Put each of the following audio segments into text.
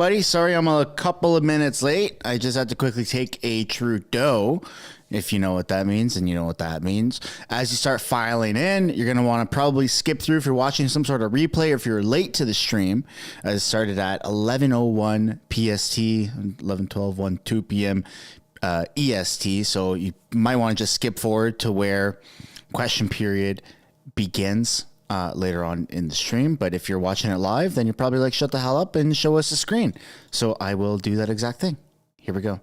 Buddy, sorry I'm a couple of minutes late. I just had to quickly take a Trudeau, if you know what that means, and you know what that means. As you start filing in, you're going to want to probably skip through if you're watching some sort of replay or if you're late to the stream. It started at 11:01 PST, 11:12, 2 p.m. EST, so you might want to just skip forward to where question period begins. Later on in the stream, but if you're watching it live, then you're probably like, shut the hell up and show us the screen. So I will do that exact thing. Here we go.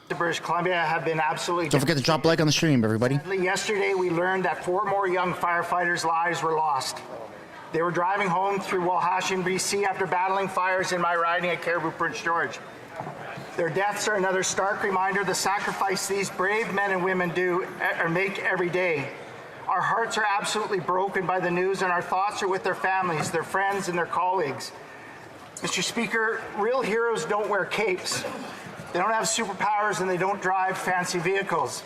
British Columbia have been absolutely... Don't forget to drop a like on the stream, everybody. Yesterday, we learned that 4 more young firefighters' lives were lost. They were driving home through Walhashen, BC after battling fires in my riding at Caribou, Prince George. Their deaths are another stark reminder of the sacrifice these brave men and women do or make every day. Our hearts are absolutely broken by the news, and our thoughts are with their families, their friends, and their colleagues. Mr. Speaker, real heroes don't wear capes. They don't have superpowers, and they don't drive fancy vehicles.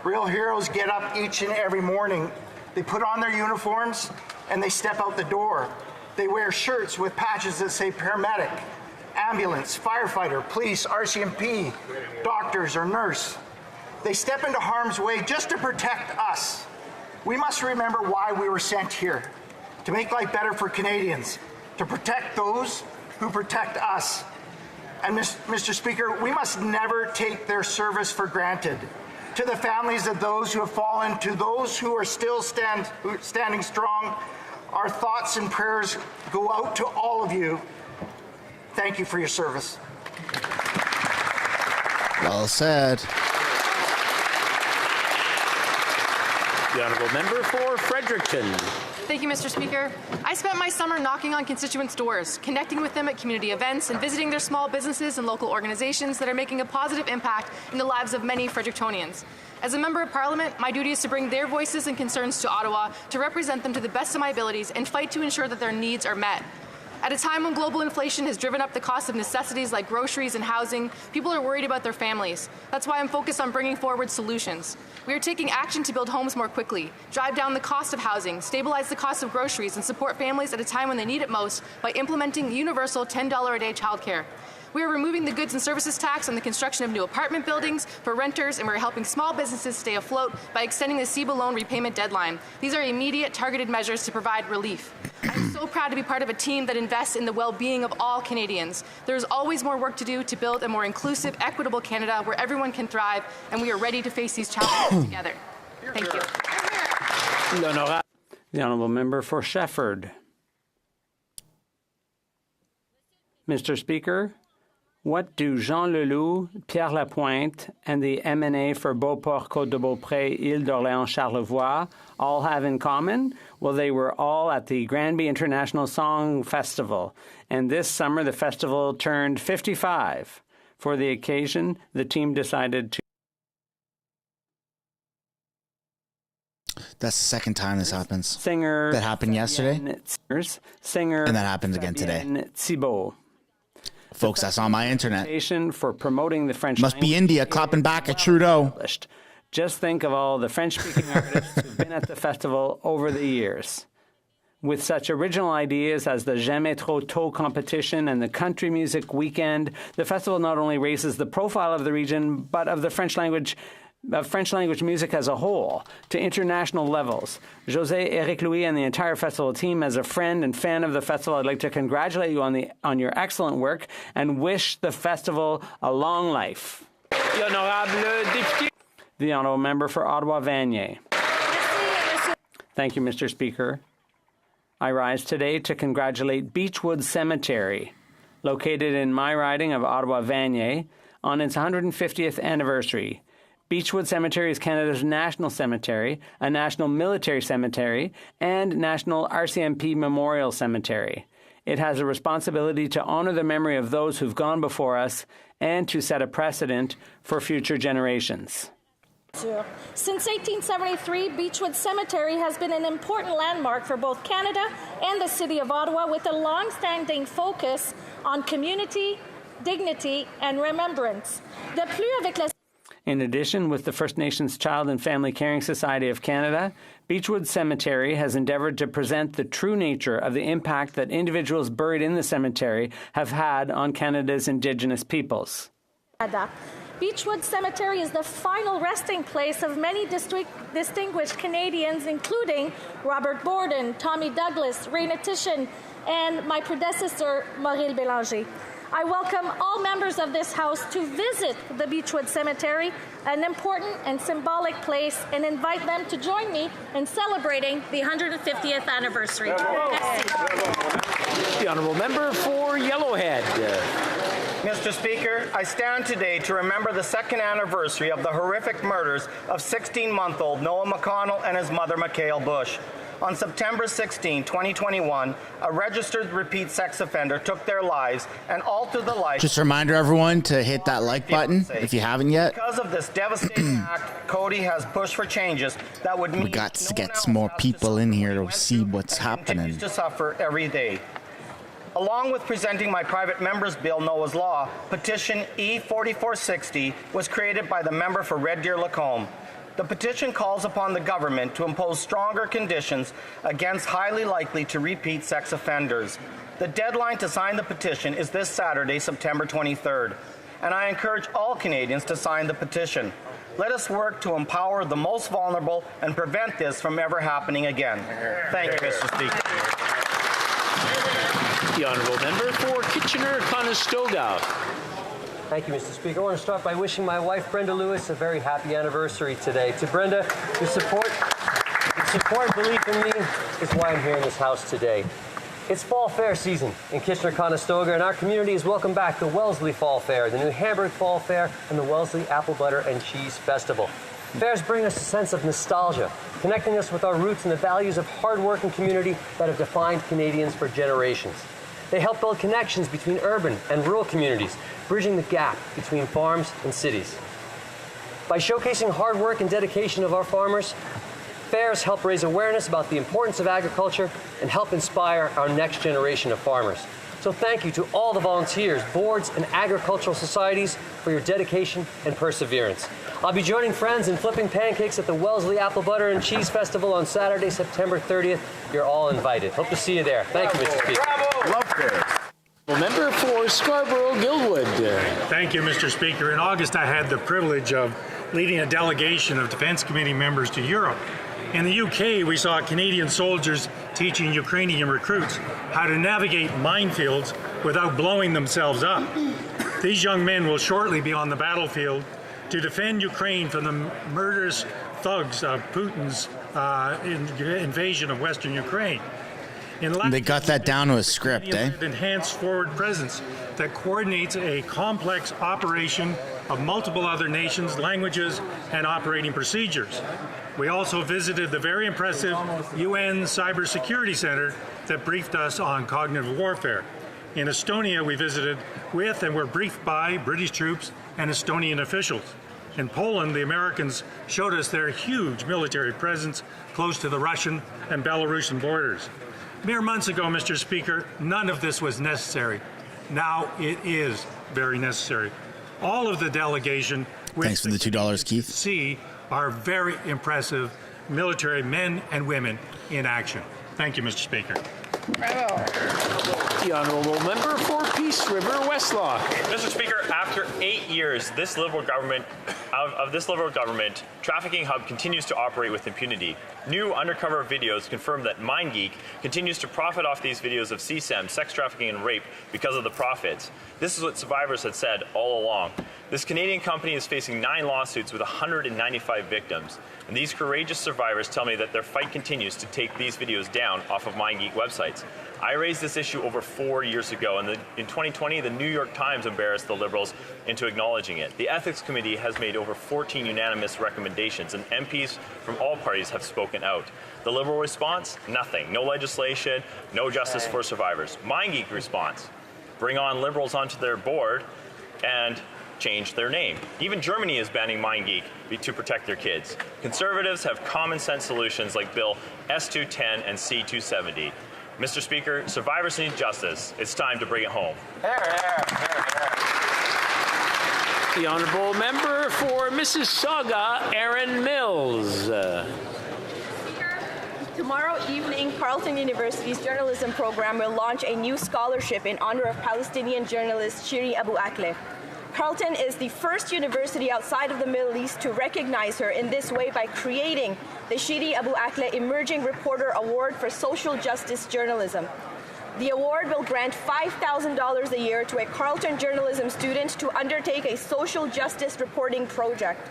Real heroes get up each and every morning. They put on their uniforms, and they step out the door. They wear shirts with patches that say paramedic, ambulance, firefighter, police, RCMP, doctors, or nurse. They step into harm's way just to protect us. We must remember why we were sent here, to make life better for Canadians, to protect those who protect us. And Mr. Speaker, we must never take their service for granted. To the families of those who have fallen, to those who are still standing strong, our thoughts and prayers go out to all of you. Thank you for your service. Well said. The Honourable Member for Fredericton. Thank you, Mr. Speaker. I spent my summer knocking on constituents' doors, connecting with them at community events, and visiting their small businesses and local organizations that are making a positive impact in the lives of many Frederictonians. As a Member of Parliament, my duty is to bring their voices and concerns to Ottawa, to represent them to the best of my abilities, and fight to ensure that their needs are met. At a time when global inflation has driven up the cost of necessities like groceries and housing, people are worried about their families. That's why I'm focused on bringing forward solutions. We are taking action to build homes more quickly, drive down the cost of housing, stabilize the cost of groceries, and support families at a time when they need it most by implementing universal $10 a day childcare. We are removing the goods and services tax on the construction of new apartment buildings for renters, and we're helping small businesses stay afloat by extending the CEBA loan repayment deadline. These are immediate, targeted measures to provide relief. I'm so proud to be part of a team that invests in the well-being of all Canadians. There is always more work to do to build a more inclusive, equitable Canada where everyone can thrive, and we are ready to face these challenges together. Thank you. The Honourable Member for Shefford. Mr. Speaker, what do Jean Leloup, Pierre Lapointe, and the MNA for Beauport-Côte-de-Beaupré, Île-d'Orléans-Charlevoix all have in common? Well, they were all at the Granby International Song Festival, and this summer the festival turned 55. For the occasion, the team decided to... That's the second time this happens. Singer... That happened yesterday. Singer... And that happens again today. Thibault. Folks, that's on my internet. For promoting the French Must be India clapping back at Trudeau. Just think of all the French-speaking artists who've been at the festival over the years. With such original ideas as the Jamais Trop Tôt competition and the Country Music Weekend, the festival not only raises the profile of the region, but of the French language music as a whole to international levels. José Eric Louis and the entire festival team, as a friend and fan of the festival, I'd like to congratulate you on your excellent work and wish the festival a long life. The Honourable Member for Ottawa-Vanier. Thank you, Mr. Speaker. I rise today to congratulate Beechwood Cemetery, located in my riding of Ottawa-Vanier, on its 150th anniversary. Beechwood Cemetery is Canada's national cemetery, a national military cemetery, and national RCMP memorial cemetery. It has a responsibility to honor the memory of those who've gone before us and to set a precedent for future generations. Since 1873, Beechwood Cemetery has been an important landmark for both Canada and the City of Ottawa, with a long-standing focus on community, dignity, and remembrance. In addition, with the First Nations Child and Family Caring Society of Canada, Beechwood Cemetery has endeavored to present the true nature of the impact that individuals buried in the cemetery have had on Canada's Indigenous peoples. Beechwood Cemetery is the final resting place of many distinguished Canadians, including Robert Borden, Tommy Douglas, Raina Titian, and my predecessor, Maurice Bélanger. I welcome all members of this House to visit the Beechwood Cemetery, an important and symbolic place, and invite them to join me in celebrating the 150th anniversary. The Honourable Member for Yellowhead. Mr. Speaker, I stand today to remember the second anniversary of the horrific murders of 16-month-old Noah McConnell and his mother, Mikhail Bush. On September 16, 2021, a registered repeat sex offender took their lives and altered the life. Just a reminder, everyone, to hit that like button if you haven't yet. Because of this devastating act, Cody has pushed for changes that would mean We got to get some more people in here to see what's happening. Continues to suffer every day. Along with presenting my private member's bill, Noah's Law, petition E4460 was created by the member for Red Deer Lacombe. The petition calls upon the government to impose stronger conditions against highly likely to repeat sex offenders. The deadline to sign the petition is this Saturday, September 23rd, and I encourage all Canadians to sign the petition. Let us work to empower the most vulnerable and prevent this from ever happening again. Thank you, Mr. Speaker. The Honourable Member for Kitchener-Conestoga. Thank you, Mr. Speaker. I want to start by wishing my wife, Brenda Lewis, a very happy anniversary today. To Brenda, your support and belief in me is why I'm here in this House today. It's Fall Fair season in Kitchener-Conestoga, and our community has welcomed back the Wellesley Fall Fair, the New Hamburg Fall Fair, and the Wellesley Apple Butter and Cheese Festival. Fairs bring us a sense of nostalgia, connecting us with our roots and the values of hard-working community that have defined Canadians for generations. They help build connections between urban and rural communities, bridging the gap between farms and cities. By showcasing hard work and dedication of our farmers, fairs help raise awareness about the importance of agriculture and help inspire our next generation of farmers. So thank you to all the volunteers, boards, and agricultural societies for your dedication and perseverance. I'll be joining friends in flipping pancakes at the Wellesley Apple Butter and Cheese Festival on Saturday, September 30th. You're all invited. Hope to see you there. Thank you, Mr. Speaker. Bravo. Love this. Member for Scarborough-Guildwood. Thank you, Mr. Speaker. In August, I had the privilege of leading a delegation of Defence Committee members to Europe. In the UK, we saw Canadian soldiers teaching Ukrainian recruits how to navigate minefields without blowing themselves up. These young men will shortly be on the battlefield to defend Ukraine from the murderous thugs of Putin's invasion of Western Ukraine. They got that down to a script, eh? Enhanced forward presence that coordinates a complex operation of multiple other nations, languages, and operating procedures. We also visited the very impressive UN Cybersecurity Center that briefed us on cognitive warfare. In Estonia, we visited with and were briefed by British troops and Estonian officials. In Poland, the Americans showed us their huge military presence close to the Russian and Belarusian borders. Mere months ago, Mr. Speaker, none of this was necessary. Now it is very necessary. All of the delegation, Thanks for the $2, Keith. See our very impressive military men and women in action. Thank you, Mr. Speaker. The Honourable Member for Peace River Westlock. Mr. Speaker, after 8 years, this Liberal government, Trafficking Hub continues to operate with impunity. New undercover videos confirm that MindGeek continues to profit off these videos of CSAM, sex trafficking and rape, because of the profits. This is what survivors had said all along. This Canadian company is facing 9 lawsuits with 195 victims. And these courageous survivors tell me that their fight continues to take these videos down off of MindGeek websites. I raised this issue over 4 years ago, and in 2020, the New York Times embarrassed the Liberals into acknowledging it. The Ethics Committee has made over 14 unanimous recommendations, and MPs from all parties have spoken out. The Liberal response? Nothing. No legislation, no justice for survivors. MindGeek response? Bring on Liberals onto their board and change their name. Even Germany is banning MindGeek to protect their kids. Conservatives have common sense solutions like Bill S210 and C270. Mr. Speaker, survivors need justice. It's time to bring it home. The honourable member for Mississauga, Aaron Mills. Tomorrow evening, Carleton University's journalism program will launch a new scholarship in honor of Palestinian journalist Shiri Abu Akleh. Carleton is the first university outside of the Middle East to recognize her in this way by creating the Shiri Abu Akleh Emerging Reporter Award for Social Justice Journalism. The award will grant $5,000 a year to a Carleton journalism student to undertake a social justice reporting project.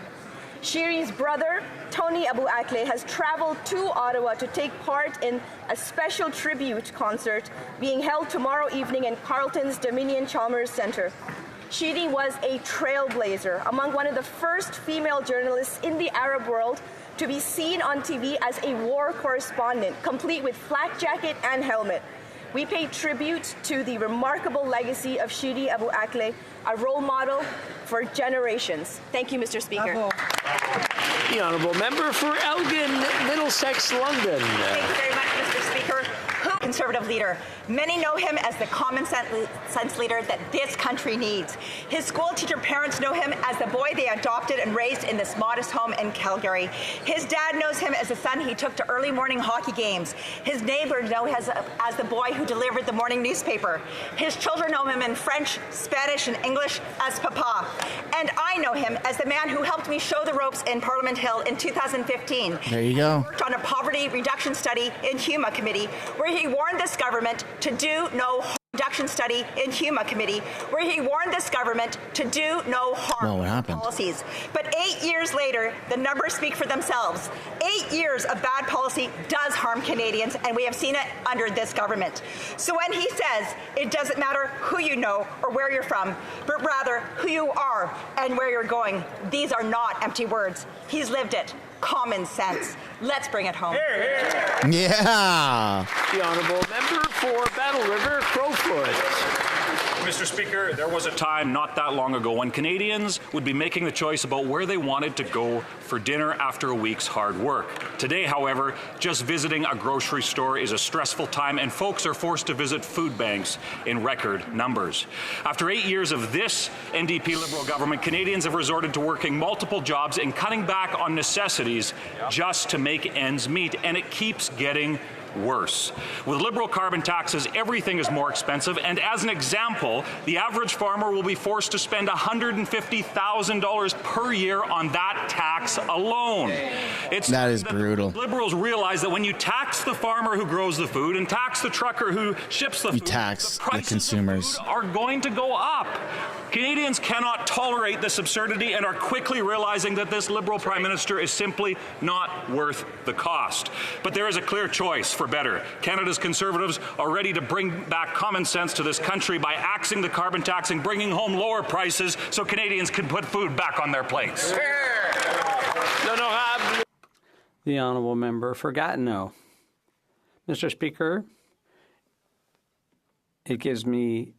Shiri's brother, Tony Abu Akleh, has traveled to Ottawa to take part in a special tribute concert being held tomorrow evening in Carleton's Dominion Chalmers Centre. Shiri was a trailblazer, among one of the first female journalists in the Arab world to be seen on TV as a war correspondent, complete with flak jacket and helmet. We pay tribute to the remarkable legacy of Shiri Abu Akleh, a role model for generations. Thank you, Mr. Speaker. Bravo. The honourable member for Elgin, Middlesex, London. Thank you very much, Mr. Speaker. Conservative leader. Many know him as the common sense leader that this country needs. His school teacher parents know him as the boy they adopted and raised in this modest home in Calgary. His dad knows him as the son he took to early morning hockey games. His neighbors know him as the boy who delivered the morning newspaper. His children know him in French, Spanish, and English as Papa. And I know him as the man who helped me show the ropes in Parliament Hill in 2015. There you go. He worked on a poverty reduction study in HUMA committee where he warned this government to do no harm. Reduction study in HUMA committee where he warned this government to do no harm policies. But 8 years later, the numbers speak for themselves. 8 years of bad policy does harm Canadians, and we have seen it under this government. So when he says it doesn't matter who you know or where you're from, but rather who you are and where you're going, these are not empty words. He's lived it. Common sense. Let's bring it home. Yeah. The honourable member for Battle River, Crowfoot. Mr. Speaker, there was a time not that long ago when Canadians would be making the choice about where they wanted to go for dinner after a week's hard work. Today, however, just visiting a grocery store is a stressful time, and folks are forced to visit food banks in record numbers. After 8 years of this NDP Liberal government, Canadians have resorted to working multiple jobs and cutting back on necessities just to make ends meet, and it keeps getting worse. With Liberal carbon taxes, everything is more expensive, and as an example, the average farmer will be forced to spend $150,000 per year on that tax alone. That is brutal. Liberals realize that when you tax the farmer who grows the food and tax the trucker who ships the food, tax the the prices consumers of food are going to go up. Canadians cannot tolerate this absurdity and are quickly realizing that this Liberal Prime Minister is simply not worth the cost. But there is a clear choice for better. Canada's Conservatives are ready to bring back common sense to this country by axing the carbon tax and bringing home lower prices so Canadians can put food back on their plates. The honourable member for Gatineau. Mr. Speaker, it gives me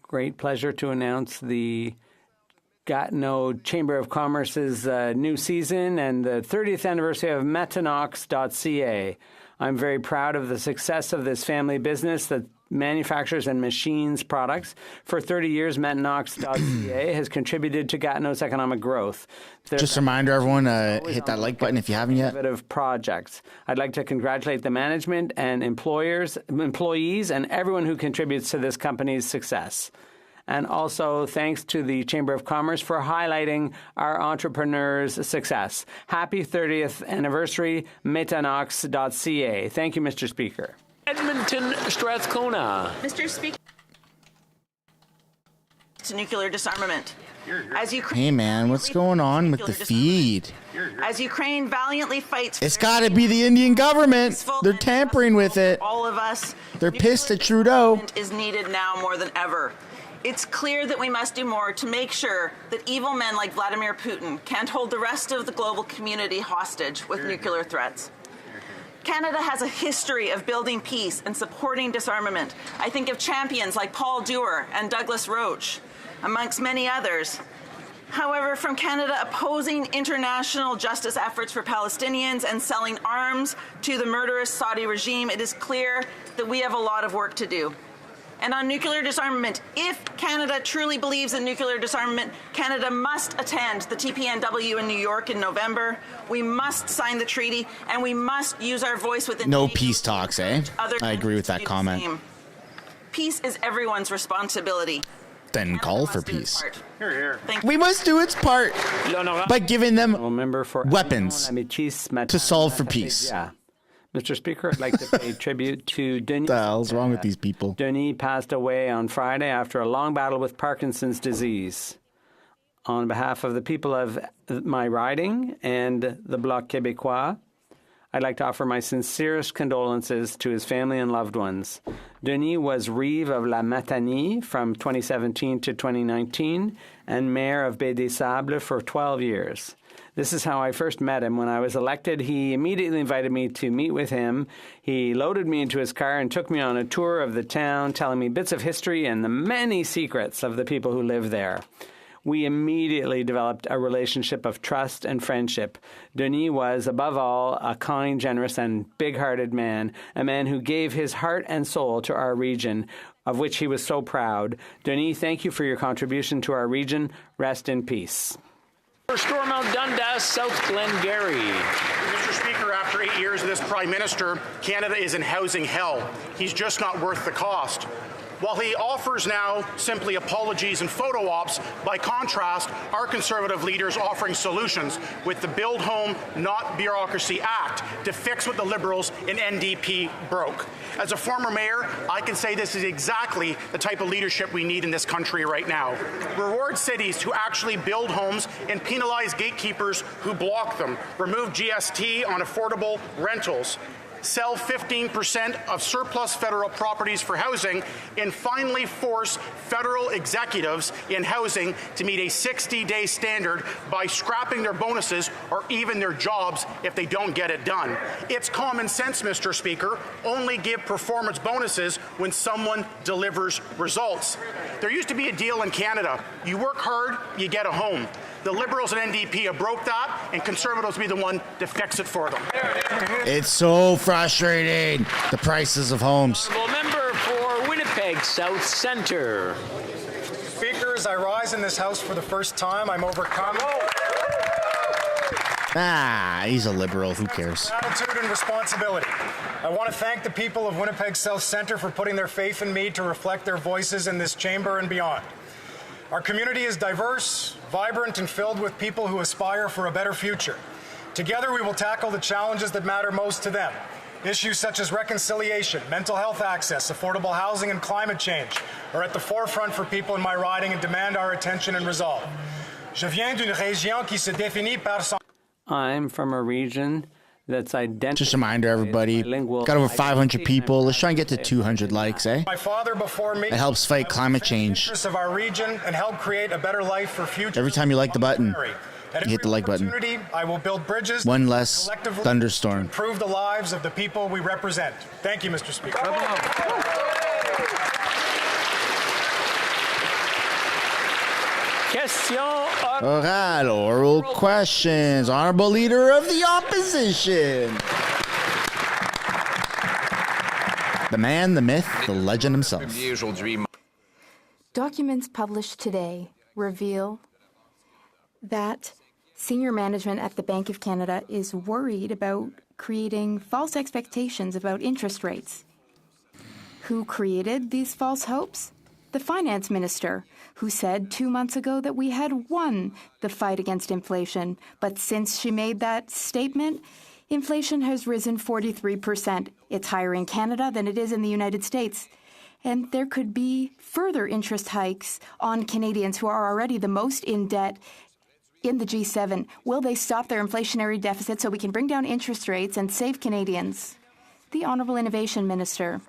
great pleasure to announce the Gatineau Chamber of Commerce's new season and the 30th anniversary of Metanox.ca. I'm very proud of the success of this family business that manufactures and machines products. For 30 years, Metanox.ca has contributed to Gatineau's economic growth. Just a reminder, everyone, hit that like button if you haven't yet. Projects. I'd like to congratulate the management and employees, and everyone who contributes to this company's success. And also thanks to the Chamber of Commerce for highlighting our entrepreneurs' success. Happy 30th anniversary, Metanox.ca. Thank you, Mr. Speaker. Edmonton, Strathcona. Mr. Speaker, to nuclear disarmament. Hey, man, what's going on with the feed? As Ukraine valiantly fights, It's got to be the Indian government. They're tampering with it. all of us, They're pissed at Trudeau. is needed now more than ever. It's clear that we must do more to make sure that evil men like Vladimir Putin can't hold the rest of the global community hostage with nuclear threats. Canada has a history of building peace and supporting disarmament. I think of champions like Paul Dewar and Douglas Roach, amongst many others. However, from Canada opposing international justice efforts for Palestinians and selling arms to the murderous Saudi regime, it is clear that we have a lot of work to do. And on nuclear disarmament, if Canada truly believes in nuclear disarmament, Canada must attend the TPNW in New York in November. We must sign the treaty, and we must use our voice within No peace talks, eh? I agree with that comment. Peace is everyone's responsibility. Then call for peace. Thank We must do its part by giving them weapons to solve for peace. Yeah. Mr. Speaker, I'd like to pay tribute to Denis. What the hell's wrong with these people? Denis passed away on Friday after a long battle with Parkinson's disease. On behalf of the people of my riding and the Bloc Québécois, I'd like to offer my sincerest condolences to his family and loved ones. Denis was Reeve of La Matanie from 2017 to 2019 and Mayor of Baie des Sables for 12 years. This is how I first met him. When I was elected, he immediately invited me to meet with him. He loaded me into his car and took me on a tour of the town, telling me bits of history and the many secrets of the people who live there. We immediately developed a relationship of trust and friendship. Denis was, above all, a kind, generous, and big-hearted man, a man who gave his heart and soul to our region, of which he was so proud. Denis, thank you for your contribution to our region. Rest in peace. Stormont Dundas, South Glengarry. Mr. Speaker, after 8 years of this Prime Minister, Canada is in housing hell. He's just not worth the cost. While he offers now simply apologies and photo ops, by contrast, our Conservative leaders offering solutions with the Build Home, Not Bureaucracy Act to fix what the Liberals and NDP broke. As a former mayor, I can say this is exactly the type of leadership we need in this country right now. Reward cities who actually build homes and penalize gatekeepers who block them. Remove GST on affordable rentals. Sell 15% of surplus federal properties for housing, and finally force federal executives in housing to meet a 60-day standard by scrapping their bonuses or even their jobs if they don't get it done. It's common sense, Mr. Speaker. Only give performance bonuses when someone delivers results. There used to be a deal in Canada. You work hard, you get a home. The Liberals and NDP have broke that, and Conservatives will be the one to fix it for them. It's so frustrating, the prices of homes. Member for Winnipeg South Centre. Speaker, as I rise in this House for the first time, I'm overcome. He's a Liberal. Who cares? Attitude and responsibility. I want to thank the people of Winnipeg South Centre for putting their faith in me to reflect their voices in this chamber and beyond. Our community is diverse, vibrant, and filled with people who aspire for a better future. Together, we will tackle the challenges that matter most to them. Issues such as reconciliation, mental health access, affordable housing, and climate change are at the forefront for people in my riding and demand our attention and resolve. Je viens d'une région qui se définit par son... I'm from a region that's identified. Just a reminder, everybody. Got over 500 people. Let's try and get to 200 likes, eh? My father before me. It helps fight climate change. Of our region and help create a better life for future. Every time you like the button, you hit the like button. I will build bridges. One less thunderstorm. Improve the lives of the people we represent. Thank you, Mr. Speaker. Question oral questions. Honorable Leader of the Opposition. The man, the myth, the legend himself. Documents published today reveal that senior management at the Bank of Canada is worried about creating false expectations about interest rates. Who created these false hopes? The finance minister, who said 2 months ago that we had won the fight against inflation. But since she made that statement, inflation has risen 43%. It's higher in Canada than it is in the United States. And there could be further interest hikes on Canadians who are already the most in debt in the G7. Will they stop their inflationary deficit so we can bring down interest rates and save Canadians? The Honourable Innovation Minister.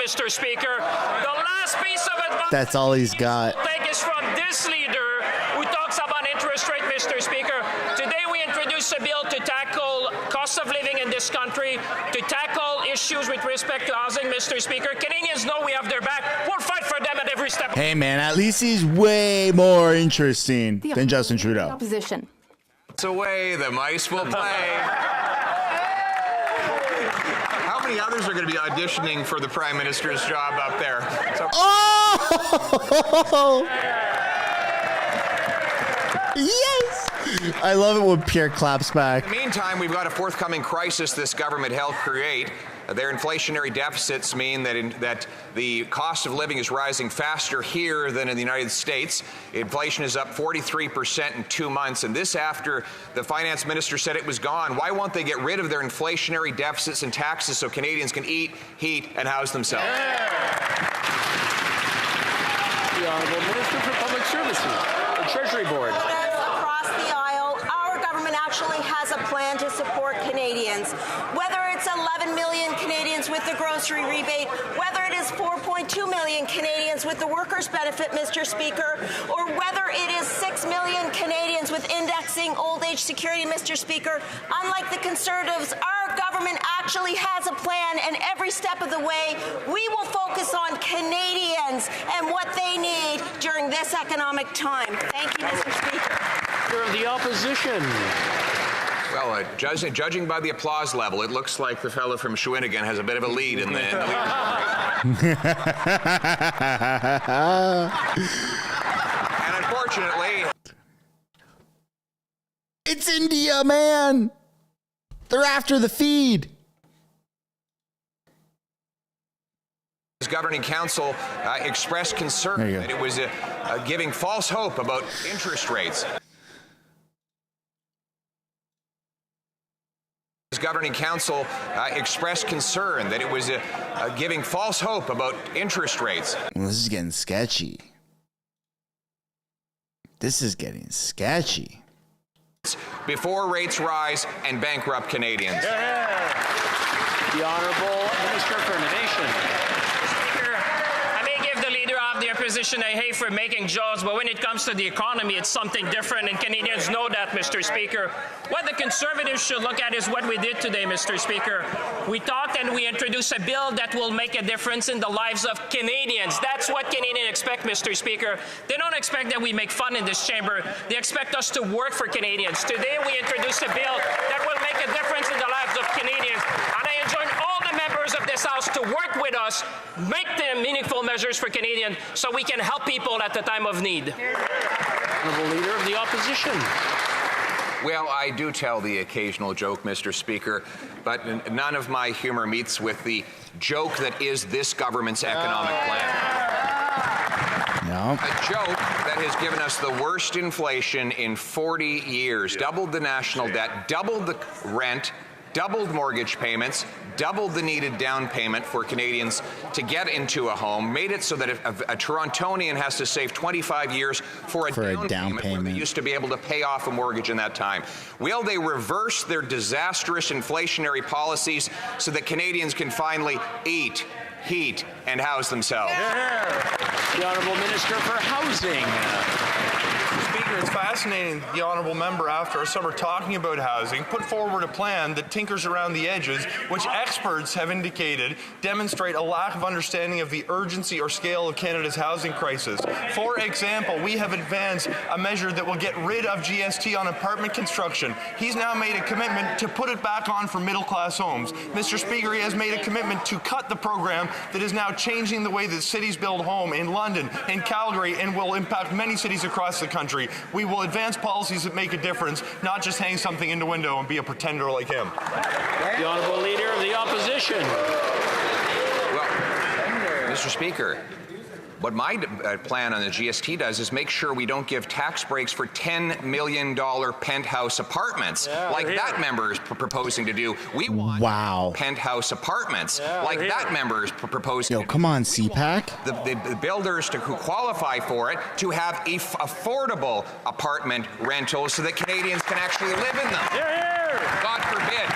Mr. Speaker, the last piece of advice that's all he's got. Is from this leader who talks about interest rate, Mr. Speaker. Today we introduced a bill to tackle cost of living in this country, to tackle issues with respect to housing, Mr. Speaker. Canadians know we have their back. We'll fight for them at every step Hey, man, at least he's way more interesting than Justin Trudeau. Opposition. It's a way the mice will play. How many others are going to be auditioning for the Prime Minister's job up there? So Yes! I love it when Pierre claps back. In the meantime, we've got a forthcoming crisis this government helped create. Their inflationary deficits mean that the cost of living is rising faster here than in the United States. Inflation is up 43% in 2 months, and this after the finance minister said it was gone. Why won't they get rid of their inflationary deficits and taxes so Canadians can eat, heat, and house themselves? The Honourable Minister for Public Services, the Treasury Board. Across the aisle, our government actually has a plan to support Canadians. Whether it's 11 million Canadians with the grocery rebate, whether it is 4.2 million Canadians with the workers' benefit, Mr. Speaker, or whether it is 6 million Canadians with indexing old age security, Mr. Speaker, unlike the Conservatives, our government actually has a plan, and every step of the way, we will focus on Canadians and what they need during this economic time. Thank you, Mr. Speaker. Leader of the Opposition. Well, judging by the applause level, it looks like the fellow from Shawinigan has a bit of a lead in the And unfortunately, it's India, man. They're after the feed. His governing council expressed concern that it was giving false hope about interest rates. His governing council expressed concern that it was giving false hope about interest rates. Well, this is getting sketchy. This is getting sketchy. Before rates rise and bankrupt Canadians. The Honourable Minister for Innovation. Speaker, I may give the Leader of the Opposition a hate for making jokes, but when it comes to the economy, it's something different, and Canadians know that, Mr. Speaker. What the Conservatives should look at is what we did today, Mr. Speaker. We talked and we introduced a bill that will make a difference in the lives of Canadians. That's what Canadians expect, Mr. Speaker. They don't expect that we make fun in this chamber. They expect us to work for Canadians. Today we introduced a bill that will make a difference in the lives of Canadians. And I enjoin all the members of this House to work with us, make them meaningful measures for Canadians so we can help people at the time of need. Honourable Leader of the Opposition. Well, I do tell the occasional joke, Mr. Speaker, but none of my humor meets with the joke that is this government's economic plan. No. A joke that has given us the worst inflation in 40 years, doubled the national debt, doubled the rent, doubled mortgage payments, doubled the needed down payment for Canadians to get into a home, made it so that a Torontonian has to save 25 years for a down payment where they used to be able to pay off a mortgage in that time. Will they reverse their disastrous inflationary policies so that Canadians can finally eat, heat, and house themselves? The Honourable Minister for Housing. Speaker, it's fascinating the honourable member, after a summer talking about housing, put forward a plan that tinkers around the edges, which experts have indicated demonstrate a lack of understanding of the urgency or scale of Canada's housing crisis. For example, we have advanced a measure that will get rid of GST on apartment construction. He's now made a commitment to put it back on for middle-class homes. Mr. Speaker, he has made a commitment to cut the program that is now changing the way that cities build home in London, in Calgary, and will impact many cities across the country. We will advance policies that make a difference, not just hang something in the window and be a pretender like him. The Honourable Leader of the Opposition. Well, Mr. Speaker, what my plan on the GST does is make sure we don't give tax breaks for $10 million penthouse apartments that member is proposing to do. We want penthouse apartments that member is proposing. Yo, come on, CPAC. The builders who qualify for it to have affordable apartment rentals so that Canadians can actually live in them. God forbid.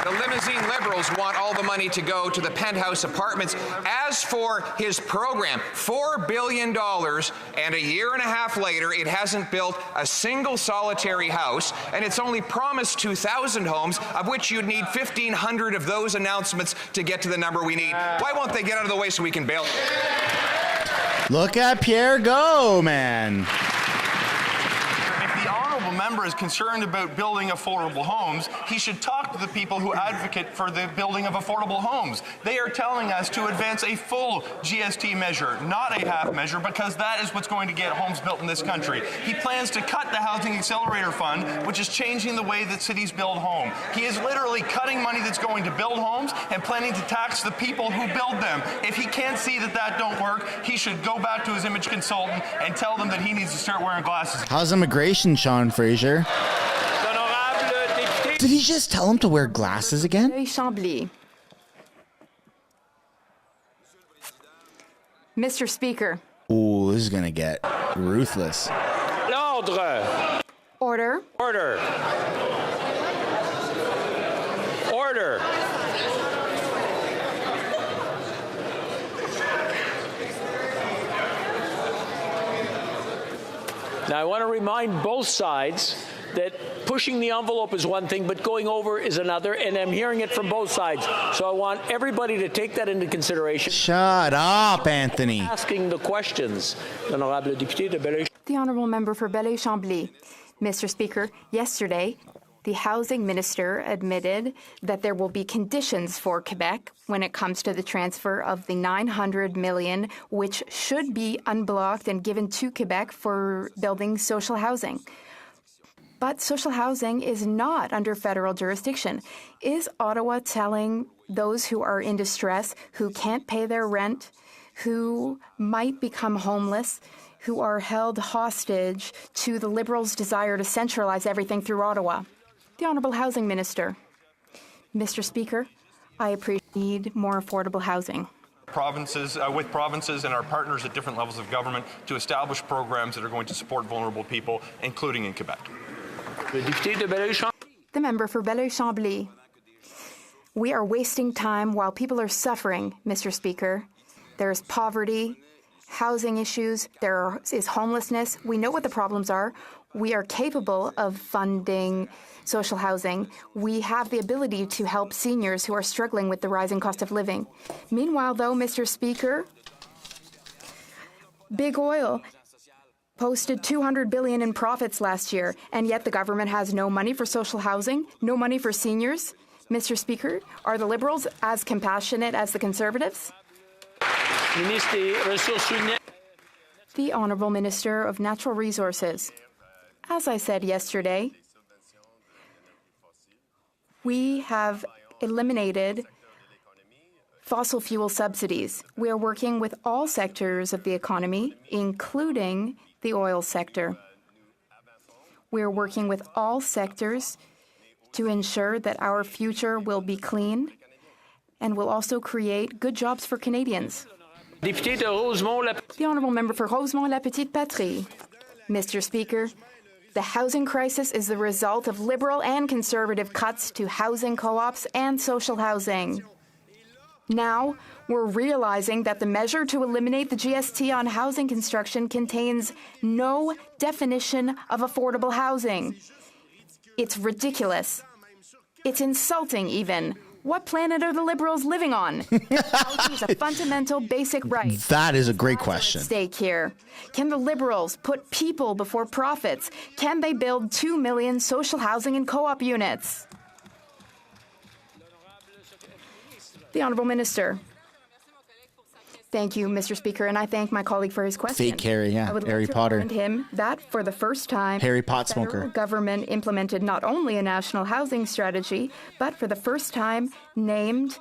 The limousine Liberals want all the money to go to the penthouse apartments. As for his program, $4 billion, and a year and a half later, it hasn't built a single solitary house, and it's only promised 2,000 homes, of which you'd need 1,500 of those announcements to get to the number we need. Why won't they get out of the way so we can bail? Look at Pierre go, man. If the honourable member is concerned about building affordable homes, he should talk to the people who advocate for the building of affordable homes. They are telling us to advance a full GST measure, not a half measure, because that is what's going to get homes built in this country. He plans to cut the Housing Accelerator Fund, which is changing the way that cities build homes. He is literally cutting money that's going to build homes and planning to tax the people who build them. If he can't see that that don't work, he should go back to his image consultant and tell them that he needs to start wearing glasses. How's immigration, Sean Fraser? Did he just tell him to wear glasses again? Mr. Speaker. Ooh, this is going to get ruthless. L'ordre. Order. Order. Order. Now, I want to remind both sides that pushing the envelope is one thing, but going over is another, and I'm hearing it from both sides. So I want everybody to take that into consideration. Shut up, Anthony. Asking the questions. The Honourable Member for Belleuil-Chambly. Mr. Speaker, yesterday, the Housing Minister admitted that there will be conditions for Quebec when it comes to the transfer of the $900 million, which should be unblocked and given to Quebec for building social housing. But social housing is not under federal jurisdiction. Is Ottawa telling those who are in distress, who can't pay their rent, who might become homeless, who are held hostage to the Liberals' desire to centralize everything through Ottawa? The Honourable Housing Minister. Mr. Speaker, I appreciate more affordable housing. With provinces and our partners at different levels of government to establish programs that are going to support vulnerable people, including in Quebec. The member for Belleuil-Chambly. We are wasting time while people are suffering, Mr. Speaker. There is poverty, housing issues, there is homelessness. We know what the problems are. We are capable of funding social housing. We have the ability to help seniors who are struggling with the rising cost of living. Meanwhile, though, Mr. Speaker, Big Oil posted $200 billion in profits last year, and yet the government has no money for social housing, no money for seniors. Mr. Speaker, are the Liberals as compassionate as the Conservatives? The Honourable Minister of Natural Resources. As I said yesterday, we have eliminated fossil fuel subsidies. We are working with all sectors of the economy, including the oil sector. We are working with all sectors to ensure that our future will be clean and will also create good jobs for Canadians. The Honourable Member for Rosemont-La Petite Patrie. Mr. Speaker, the housing crisis is the result of Liberal and Conservative cuts to housing co-ops and social housing. Now, we're realizing that the measure to eliminate the GST on housing construction contains no definition of affordable housing. It's ridiculous. It's insulting, even. What planet are the Liberals living on? Housing is a fundamental, basic right. That is a great question. Stake here. Can the Liberals put people before profits? Can they build 2 million social housing and co-op units? The Honourable Minister. Thank you, Mr. Speaker, and I thank my colleague for his question. Fake Harry, yeah. I would Harry like to Potter. remind him that for the first time, Harry Pot the federal smoker. government implemented not only a national housing strategy, but for the first time named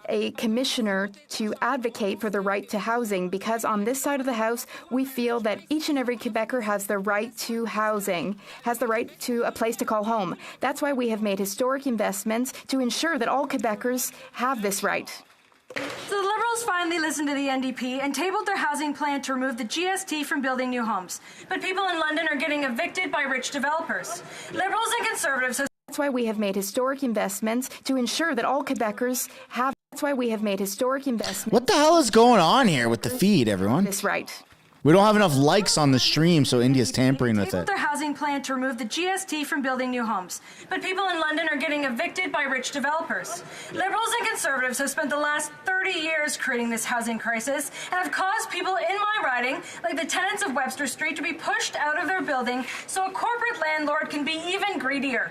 a commissioner to advocate for the right to housing, because on this side of the House, we feel that each and every Quebecer has the right to housing, has the right to a place to call home. That's why we have made historic investments to ensure that all Quebecers have this right. So the Liberals finally listened to the NDP and tabled their housing plan to remove the GST from building new homes. But people in London are getting evicted by rich developers. Liberals and Conservatives... That's why we have made historic investments to ensure that all Quebecers have... That's why we have made historic investments... What the hell is going on here with the feed, everyone? This right. We don't have enough likes on the stream, so India's tampering with it. Their housing plan to remove the GST from building new homes. But people in London are getting evicted by rich developers. Liberals and Conservatives have spent the last 30 years creating this housing crisis and have caused people in my riding, like the tenants of Webster Street, to be pushed out of their building so a corporate landlord can be even greedier.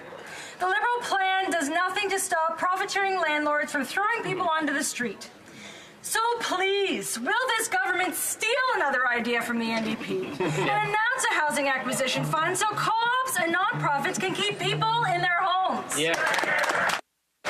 The Liberal plan does nothing to stop profiteering landlords from throwing people onto the street. So please, will this government steal another idea from the NDP and announce a housing acquisition fund so co-ops and nonprofits can keep people in their homes? Yeah.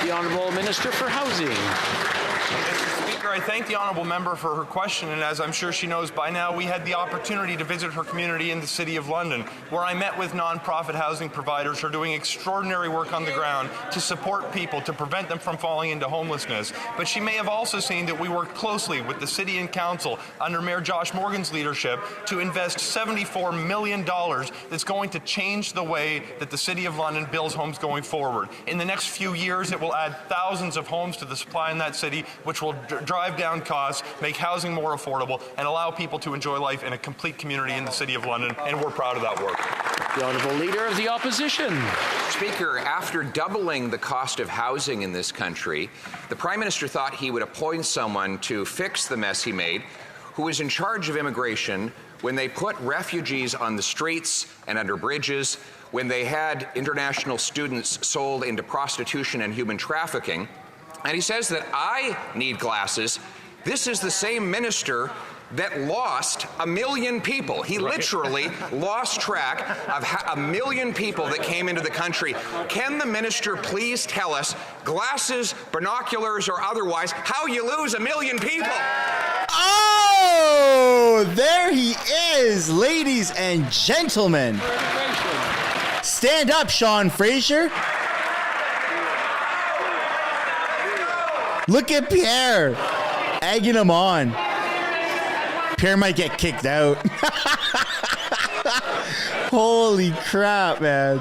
The Honourable Minister for Housing. Mr. Speaker, I thank the honourable member for her question, and as I'm sure she knows by now, we had the opportunity to visit her community in the City of London, where I met with non-profit housing providers who are doing extraordinary work on the ground to support people, to prevent them from falling into homelessness. But she may have also seen that we worked closely with the City and Council under Mayor Josh Morgan's leadership to invest $74 million that's going to change the way that the City of London builds homes going forward. In the next few years, it will add thousands of homes to the supply in that city, which will drive down costs, make housing more affordable, and allow people to enjoy life in a complete community in the City of London, and we're proud of that work. The Honourable Leader of the Opposition. Speaker, after doubling the cost of housing in this country, the Prime Minister thought he would appoint someone to fix the mess he made, who was in charge of immigration when they put refugees on the streets and under bridges, when they had international students sold into prostitution and human trafficking. And he says that I need glasses. This is the same minister that lost 1 million people. He literally lost track of 1 million people that came into the country. Can the minister please tell us, glasses, binoculars, or otherwise, how you lose 1 million people? Oh, there he is, ladies and gentlemen. Stand up, Sean Fraser. Look at Pierre, egging him on. Pierre might get kicked out. Holy crap, man.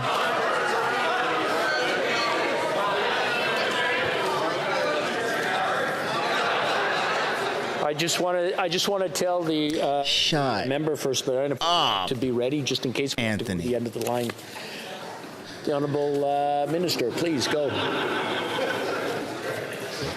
I just want to tell the member first, but to be ready just in case we have to go to the end of the line. The Honourable Minister, please go.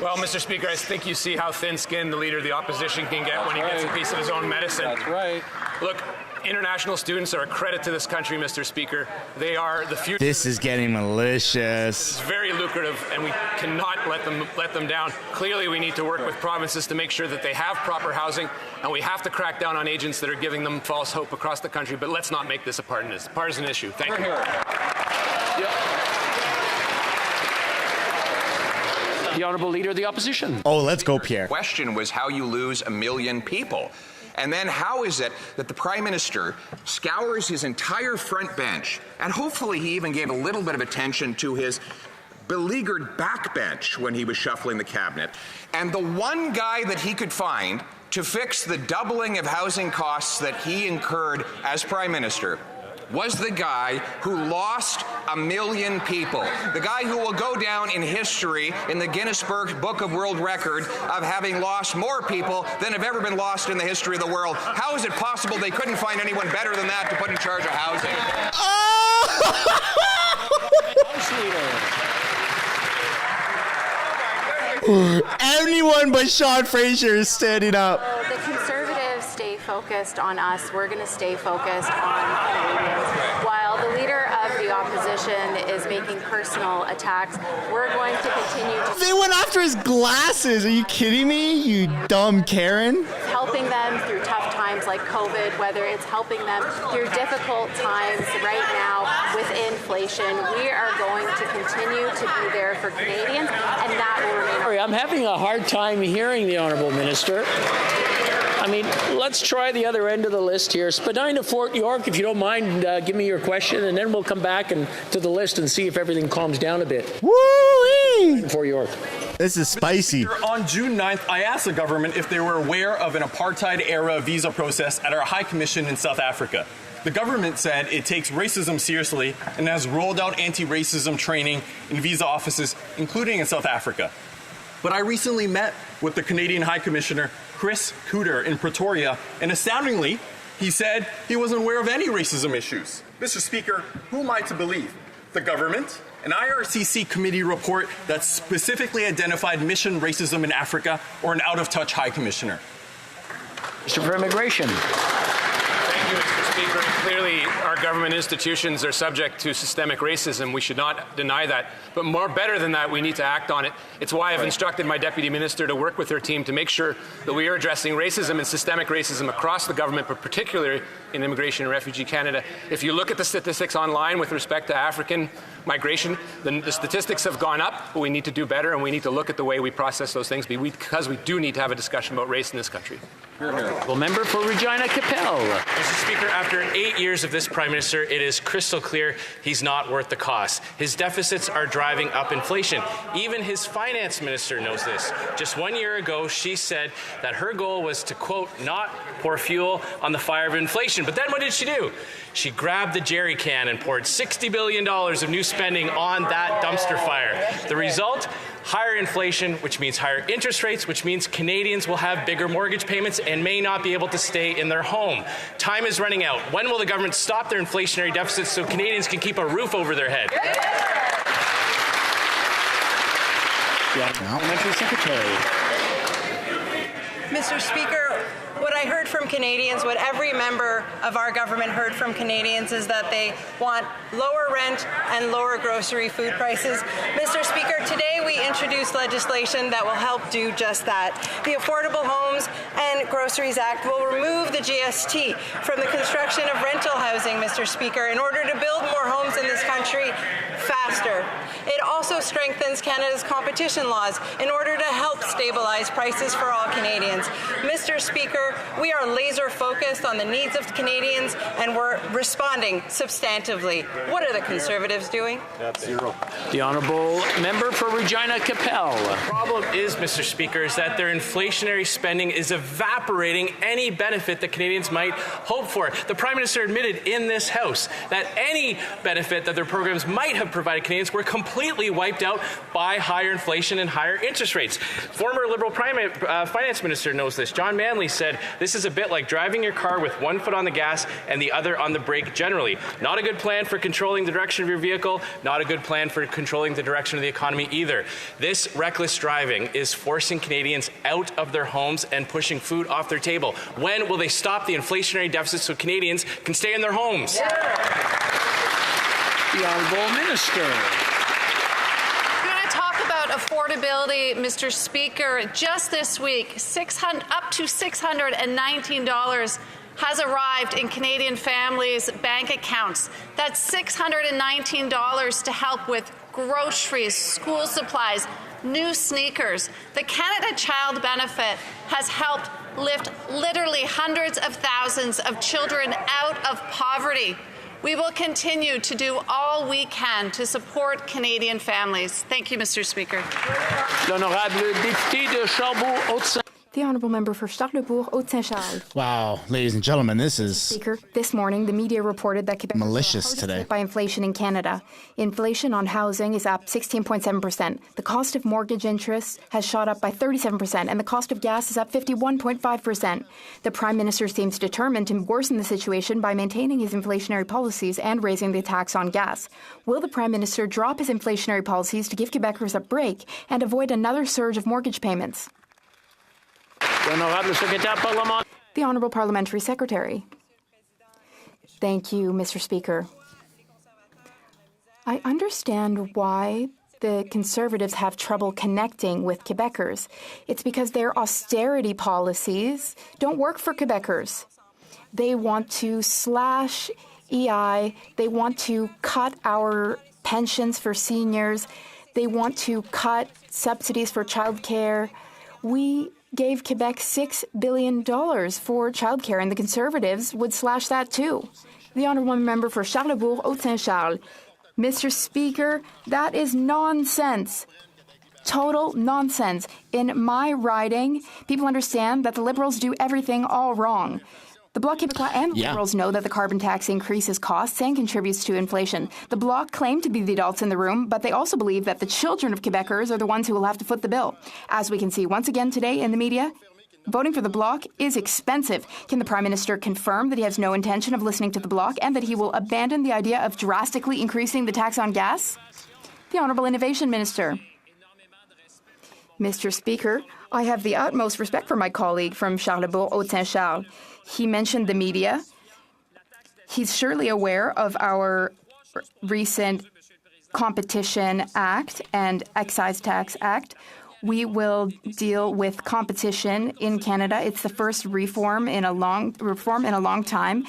Well, Mr. Speaker, I think you see how thin-skinned the Leader of the Opposition can get when he gets a piece of his own medicine. That's right. Look, international students are a credit to this country, Mr. Speaker. They are the future. This is getting malicious. It's very lucrative, and we cannot let them down. Clearly, we need to work with provinces to make sure that they have proper housing, and we have to crack down on agents that are giving them false hope across the country. But let's not make this a partisan issue. Thank you. The Honourable Leader of the Opposition. Oh, let's go, Pierre. The question was how you lose 1 million people. And then how is it that the Prime Minister scours his entire front bench, and hopefully he even gave a little bit of attention to his beleaguered backbench when he was shuffling the cabinet, and the one guy that he could find to fix the doubling of housing costs that he incurred as Prime Minister was the guy who lost 1 million people. The guy who will go down in history in the Guinness Book of World Record of having lost more people than have ever been lost in the history of the world. How is it possible they couldn't find anyone better than that to put in charge of housing? Anyone but Sean Fraser is standing up. The Conservatives stay focused on us. We're going to stay focused on Canadians. While the Leader of the Opposition is making personal attacks, we're going to continue to... They went after his glasses. Are you kidding me, you dumb Karen? Helping them through tough times like COVID, whether it's helping them through difficult times right now with inflation. We are going to continue to be there for Canadians, and that will remain... Sorry, I'm having a hard time hearing the Honourable Minister. I mean, let's try the other end of the list here. Spadina Fort York, if you don't mind, give me your question, and then we'll come back and to the list and see if everything calms down a bit. Woo-wee! Fort York. This is spicy. On June 9th, I asked the government if they were aware of an apartheid-era visa process at our High Commission in South Africa. The government said it takes racism seriously and has rolled out anti-racism training in visa offices, including in South Africa. But I recently met with the Canadian High Commissioner, Chris Cooter, in Pretoria, and astoundingly, He said he wasn't aware of any racism issues. Mr. Speaker, who am I to believe? The government? An IRCC committee report that specifically identified mission racism in Africa, or an out-of-touch High Commissioner? Mr. for Immigration. Thank you, Mr. Speaker. Clearly, our government institutions are subject to systemic racism. We should not deny that. But better than that, we need to act on it. It's why I've instructed my Deputy Minister to work with her team to make sure that we are addressing racism and systemic racism across the government, but particularly in Immigration and Refugee Canada. If you look at the statistics online with respect to African migration, the statistics have gone up, but we need to do better, and we need to look at the way we process those things because we do need to have a discussion about race in this country. The member for Regina Capel. Mr. Speaker, after 8 years of this Prime Minister, it is crystal clear he's not worth the cost. His deficits are driving up inflation. Even his finance minister knows this. Just 1 year ago, she said that her goal was to, quote, not pour fuel on the fire of inflation. But then what did she do? She grabbed the jerry can and poured $60 billion of new spending on that dumpster fire. The result? Higher inflation, which means higher interest rates, which means Canadians will have bigger mortgage payments and may not be able to stay in their home. Time is running out. When will the government stop their inflationary deficits so Canadians can keep a roof over their head? Parliamentary Secretary. Mr. Speaker, what I heard from Canadians, what every member of our government heard from Canadians is that they want lower rent and lower grocery food prices. Mr. Speaker, today we introduced legislation that will help do just that. The Affordable Homes and Groceries Act will remove the GST from the construction of rental housing, Mr. Speaker, in order to build more homes in this country faster. It also strengthens Canada's competition laws in order to help stabilize prices for all Canadians. Mr. Speaker, we are laser focused on the needs of Canadians and we're responding substantively. What are the Conservatives doing? Zero. The honourable member for Regina Capel. The problem is, Mr. Speaker, is that their inflationary spending is evaporating any benefit that Canadians might hope for. The Prime Minister admitted in this House that any benefit that their programs might have provided Canadians were completely wiped out by higher inflation and higher interest rates. Former Liberal Finance Minister knows this. John Manley said, this is a bit like driving your car with one foot on the gas and the other on the brake generally. Not a good plan for controlling the direction of your vehicle, not a good plan for controlling the direction of the economy either. This reckless driving is forcing Canadians out of their homes and pushing food off their table. When will they stop the inflationary deficit so Canadians can stay in their homes? The Honourable Minister. Affordability, Mr. Speaker, just this week, up to $619 has arrived in Canadian families' bank accounts. That's $619 to help with groceries, school supplies, new sneakers. The Canada Child Benefit has helped lift literally hundreds of thousands of children out of poverty. We will continue to do all we can to support Canadian families. Thank you, Mr. Speaker. L'honorable député de Charbot-Haute-Saint. The honourable member for Charlebourg-Haute-Saint-Charles. Wow, ladies and gentlemen, this is Speaker, this morning the media reported that Quebec malicious today by inflation in Canada. Inflation on housing is up 16.7%. The cost of mortgage interest has shot up by 37%, and the cost of gas is up 51.5%. The Prime Minister seems determined to worsen the situation by maintaining his inflationary policies and raising the tax on gas. Will the Prime Minister drop his inflationary policies to give Quebecers a break and avoid another surge of mortgage payments? The Honourable Parliamentary Secretary. Thank you, Mr. Speaker. I understand why the Conservatives have trouble connecting with Quebecers. It's because their austerity policies don't work for Quebecers. They want to slash EI. They want to cut our pensions for seniors. They want to cut subsidies for childcare. We gave Quebec $6 billion for childcare, and the Conservatives would slash that too. The honourable member for Charlebourg-Haute-Saint-Charles. Mr. Speaker, that is nonsense. Total nonsense. In my riding, people understand that the Liberals do everything all wrong. The Bloc Québécois and the Liberals know that the carbon tax increases costs and contributes to inflation. The Bloc claim to be the adults in the room, but they also believe that the children of Quebecers are the ones who will have to foot the bill. As we can see once again today in the media, voting for the bloc is expensive. Can the Prime Minister confirm that he has no intention of listening to the bloc and that he will abandon the idea of drastically increasing the tax on gas? The Honourable Innovation Minister. Mr. Speaker, I have the utmost respect for my colleague from Charlesbourg, Haute-Saint-Charles. He mentioned the media. He's surely aware of our recent Competition Act and Excise Tax Act. We will deal with competition in Canada. It's the first reform in a long time.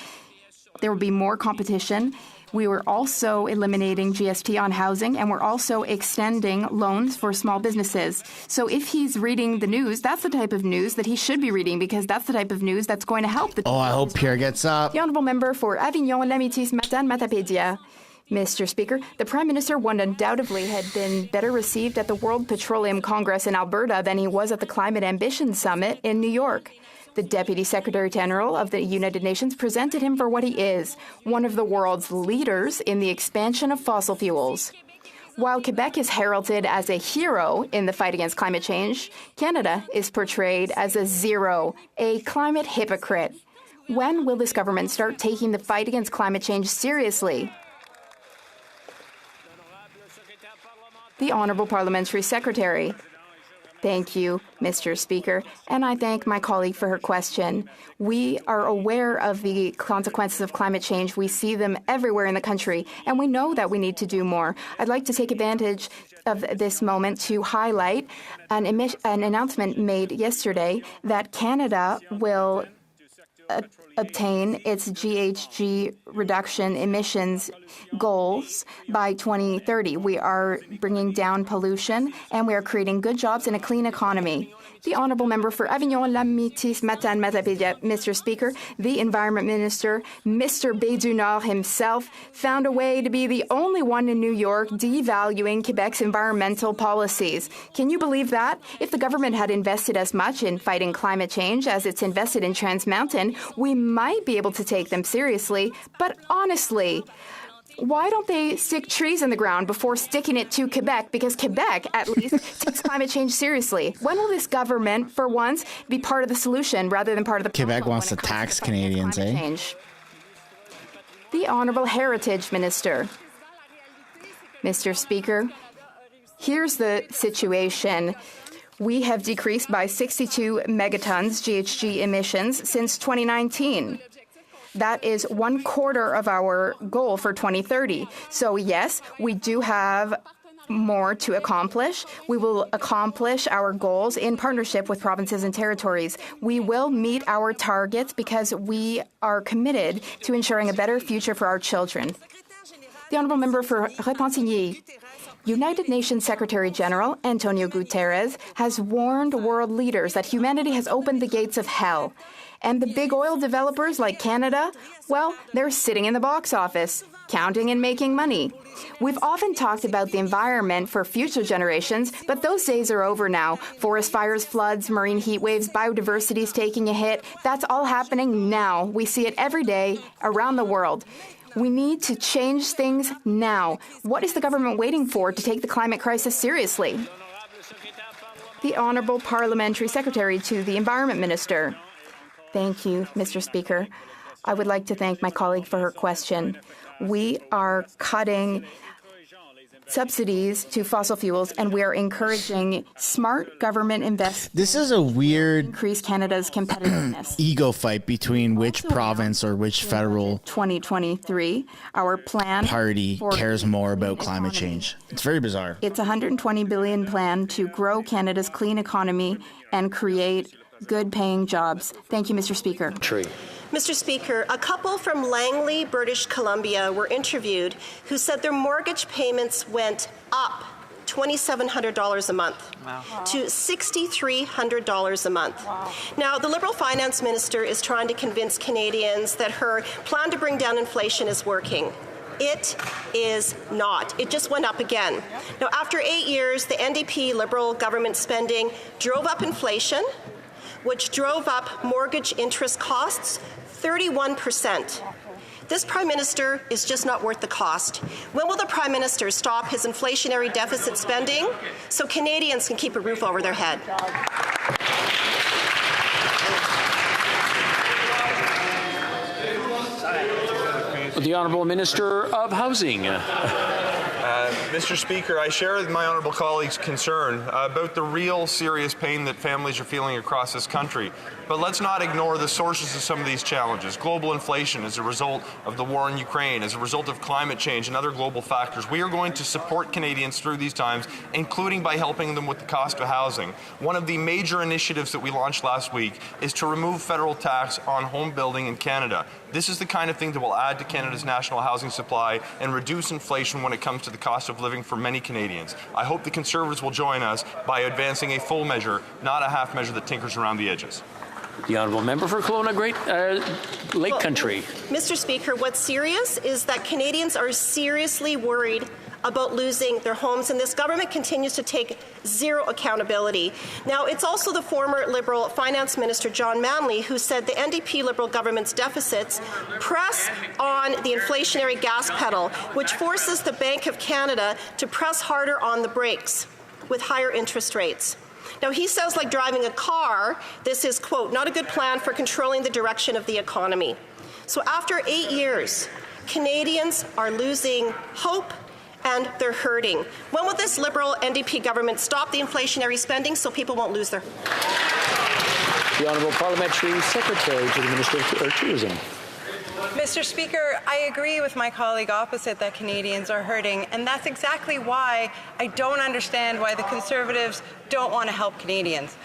There will be more competition. We were also eliminating GST on housing, and we're also extending loans for small businesses. So if he's reading the news, that's the type of news that he should be reading, because that's the type of news that's going to help the... Oh, I hope Pierre gets up. The Honourable Member for Avignon-Lamitis-Matane-Matapédia. Mr. Speaker, the Prime Minister would undoubtedly have been better received at the World Petroleum Congress in Alberta than he was at the Climate Ambition Summit in New York. The Deputy Secretary General of the United Nations presented him for what he is, one of the world's leaders in the expansion of fossil fuels. While Quebec is heralded as a hero in the fight against climate change, Canada is portrayed as a zero, a climate hypocrite. When will this government start taking the fight against climate change seriously? The Honourable Parliamentary Secretary. Thank you, Mr. Speaker, and I thank my colleague for her question. We are aware of the consequences of climate change. We see them everywhere in the country, and we know that we need to do more. I'd like to take advantage of this moment to highlight an announcement made yesterday that Canada will obtain its GHG reduction emissions goals by 2030. We are bringing down pollution, and we are creating good jobs and a clean economy. The Honourable Member for Avignon-Lamitis-Matane-Matapédia. Mr. Speaker, the Environment Minister, Mr. Bédunard himself, found a way to be the only one in New York devaluing Quebec's environmental policies. Can you believe that? If the government had invested as much in fighting climate change as it's invested in Trans Mountain, we might be able to take them seriously. But honestly, why don't they stick trees in the ground before sticking it to Quebec? Because Quebec, at least, takes climate change seriously. When will this government, for once, be part of the solution rather than part of the problem? Quebec wants to tax Canadians, eh? Change? The Honourable Heritage Minister. Mr. Speaker, here's the situation. We have decreased by 62 megatons GHG emissions since 2019. That is 1/4 of our goal for 2030. So yes, we do have more to accomplish. We will accomplish our goals in partnership with provinces and territories. We will meet our targets because we are committed to ensuring a better future for our children. The Honourable Member for Repentigny. United Nations Secretary General Antonio Guterres has warned world leaders that humanity has opened the gates of hell. And the big oil developers like Canada, well, they're sitting in the box office, counting and making money. We've often talked about the environment for future generations, but those days are over now. Forest fires, floods, marine heat waves, biodiversity is taking a hit. That's all happening now. We see it every day around the world. We need to change things now. What is the government waiting for to take the climate crisis seriously? The Honourable Parliamentary Secretary to the Environment Minister. Thank you, Mr. Speaker. I would like to thank my colleague for her question. We are cutting subsidies to fossil fuels, and we are encouraging smart government investment. This is a weird increase Canada's competitiveness. Ego fight between which province or which federal 2023, our plan party cares more about climate change. It's very bizarre. It's a $120 billion plan to grow Canada's clean economy and create good-paying jobs. Thank you, Mr. Speaker. Mr. Speaker, a couple from Langley, British Columbia were interviewed who said their mortgage payments went up $2,700 a month to $6,300 a month. Wow. Now, the Liberal Finance Minister is trying to convince Canadians that her plan to bring down inflation is working. It is not. It just went up again. Now, after 8 years, the NDP Liberal government spending drove up inflation, which drove up mortgage interest costs 31%. This Prime Minister is just not worth the cost. When will the Prime Minister stop his inflationary deficit spending so Canadians can keep a roof over their head? The Honourable Minister of Housing. Mr. Speaker, I share my honourable colleague's concern about the real serious pain that families are feeling across this country. But let's not ignore the sources of some of these challenges. Global inflation as a result of the war in Ukraine, as a result of climate change and other global factors. We are going to support Canadians through these times, including by helping them with the cost of housing. One of the major initiatives that we launched last week is to remove federal tax on home building in Canada. This is the kind of thing that will add to Canada's national housing supply and reduce inflation when it comes to the cost of living for many Canadians. I hope the Conservatives will join us by advancing a full measure, not a half measure that tinkers around the edges. The Honourable Member for Kelowna Great Lake Country. Mr. Speaker, what's serious is that Canadians are seriously worried about losing their homes, and this government continues to take zero accountability. Now, it's also the former Liberal Finance Minister, John Manley, who said the NDP Liberal government's deficits press on the inflationary gas pedal, which forces the Bank of Canada to press harder on the brakes with higher interest rates. Now, he says, like driving a car, this is, quote, not a good plan for controlling the direction of the economy. So after 8 years, Canadians are losing hope and they're hurting. When will this Liberal NDP government stop the inflationary spending so people won't lose their... The Honourable Parliamentary Secretary to the Minister of Tourism. Mr. Speaker, I agree with my colleague opposite that Canadians are hurting, and that's exactly why I don't understand why the Conservatives don't want to help Canadians.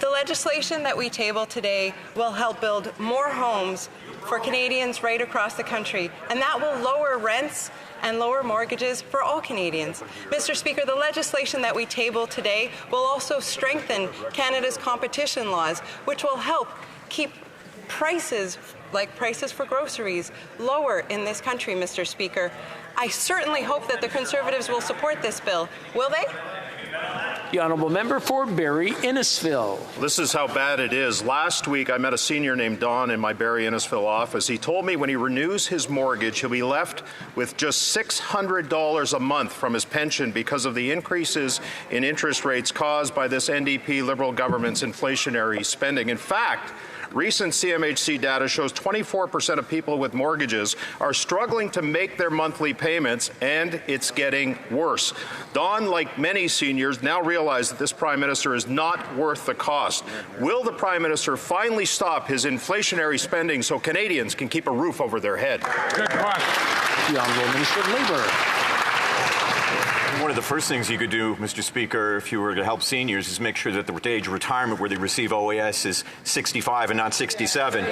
The legislation that we table today will help build more homes for Canadians right across the country, and that will lower rents and lower mortgages for all Canadians. Mr. Speaker, the legislation that we table today will also strengthen Canada's competition laws, which will help keep prices, like prices for groceries, lower in this country, Mr. Speaker. I certainly hope that the Conservatives will support this bill. Will they? The Honourable Member for Barrie Innisfil. This is how bad it is. Last week, I met a senior named Don in my Barrie Innisfil office. He told me when he renews his mortgage, he'll be left with just $600 a month from his pension because of the increases in interest rates caused by this NDP Liberal government's inflationary spending. In fact, recent CMHC data shows 24% of people with mortgages are struggling to make their monthly payments, and it's getting worse. Don, like many seniors, now realize that this Prime Minister is not worth the cost. Will the Prime Minister finally stop his inflationary spending so Canadians can keep a roof over their head? Good question. The Honourable Minister of Labour. One of the first things you could do, Mr. Speaker, if you were to help seniors, is make sure that the age of retirement where they receive OAS is 65 and not 67.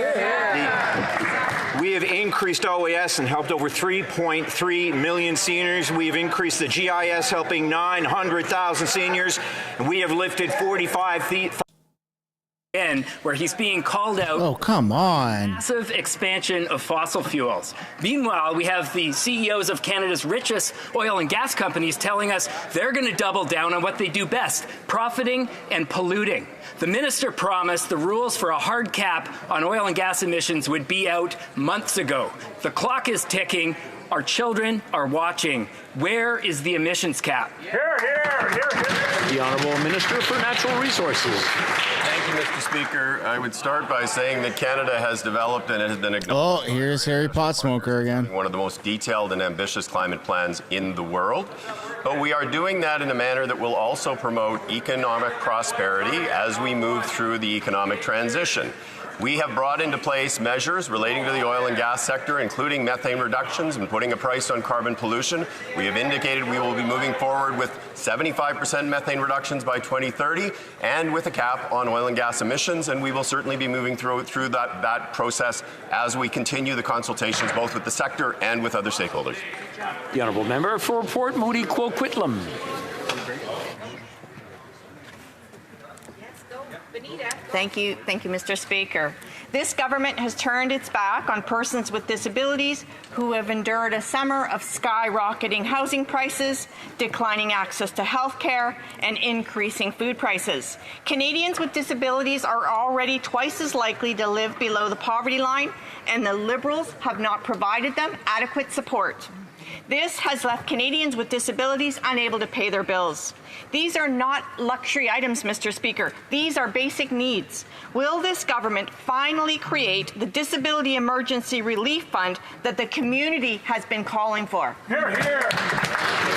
We have increased OAS and helped over 3.3 million seniors. We have increased the GIS, helping 900,000 seniors. And we have lifted 45 feet. Where he's being called out. Oh, come on. Massive expansion of fossil fuels. Meanwhile, we have the CEOs of Canada's richest oil and gas companies telling us they're going to double down on what they do best, profiting and polluting. The minister promised the rules for a hard cap on oil and gas emissions would be out months ago. The clock is ticking. Our children are watching. Where is the emissions cap? Hear, hear, hear, hear. The Honourable Minister for Natural Resources. Thank you, Mr. Speaker. I would start by saying that Canada has developed and it has been acknowledged. Oh, here's Harry Potsmoker again. One of the most detailed and ambitious climate plans in the world. But we are doing that in a manner that will also promote economic prosperity as we move through the economic transition. We have brought into place measures relating to the oil and gas sector, including methane reductions and putting a price on carbon pollution. We have indicated we will be moving forward with 75% methane reductions by 2030 and with a cap on oil and gas emissions, and we will certainly be moving through that process as we continue the consultations both with the sector and with other stakeholders. The Honourable Member for Port Moody Coquitlam. Thank you, Mr. Speaker. This government has turned its back on persons with disabilities who have endured a summer of skyrocketing housing prices, declining access to health care, and increasing food prices. Canadians with disabilities are already twice as likely to live below the poverty line, and the Liberals have not provided them adequate support. This has left Canadians with disabilities unable to pay their bills. These are not luxury items, Mr. Speaker. These are basic needs. Will this government finally create the Disability Emergency Relief Fund that the community has been calling for? Hear, hear.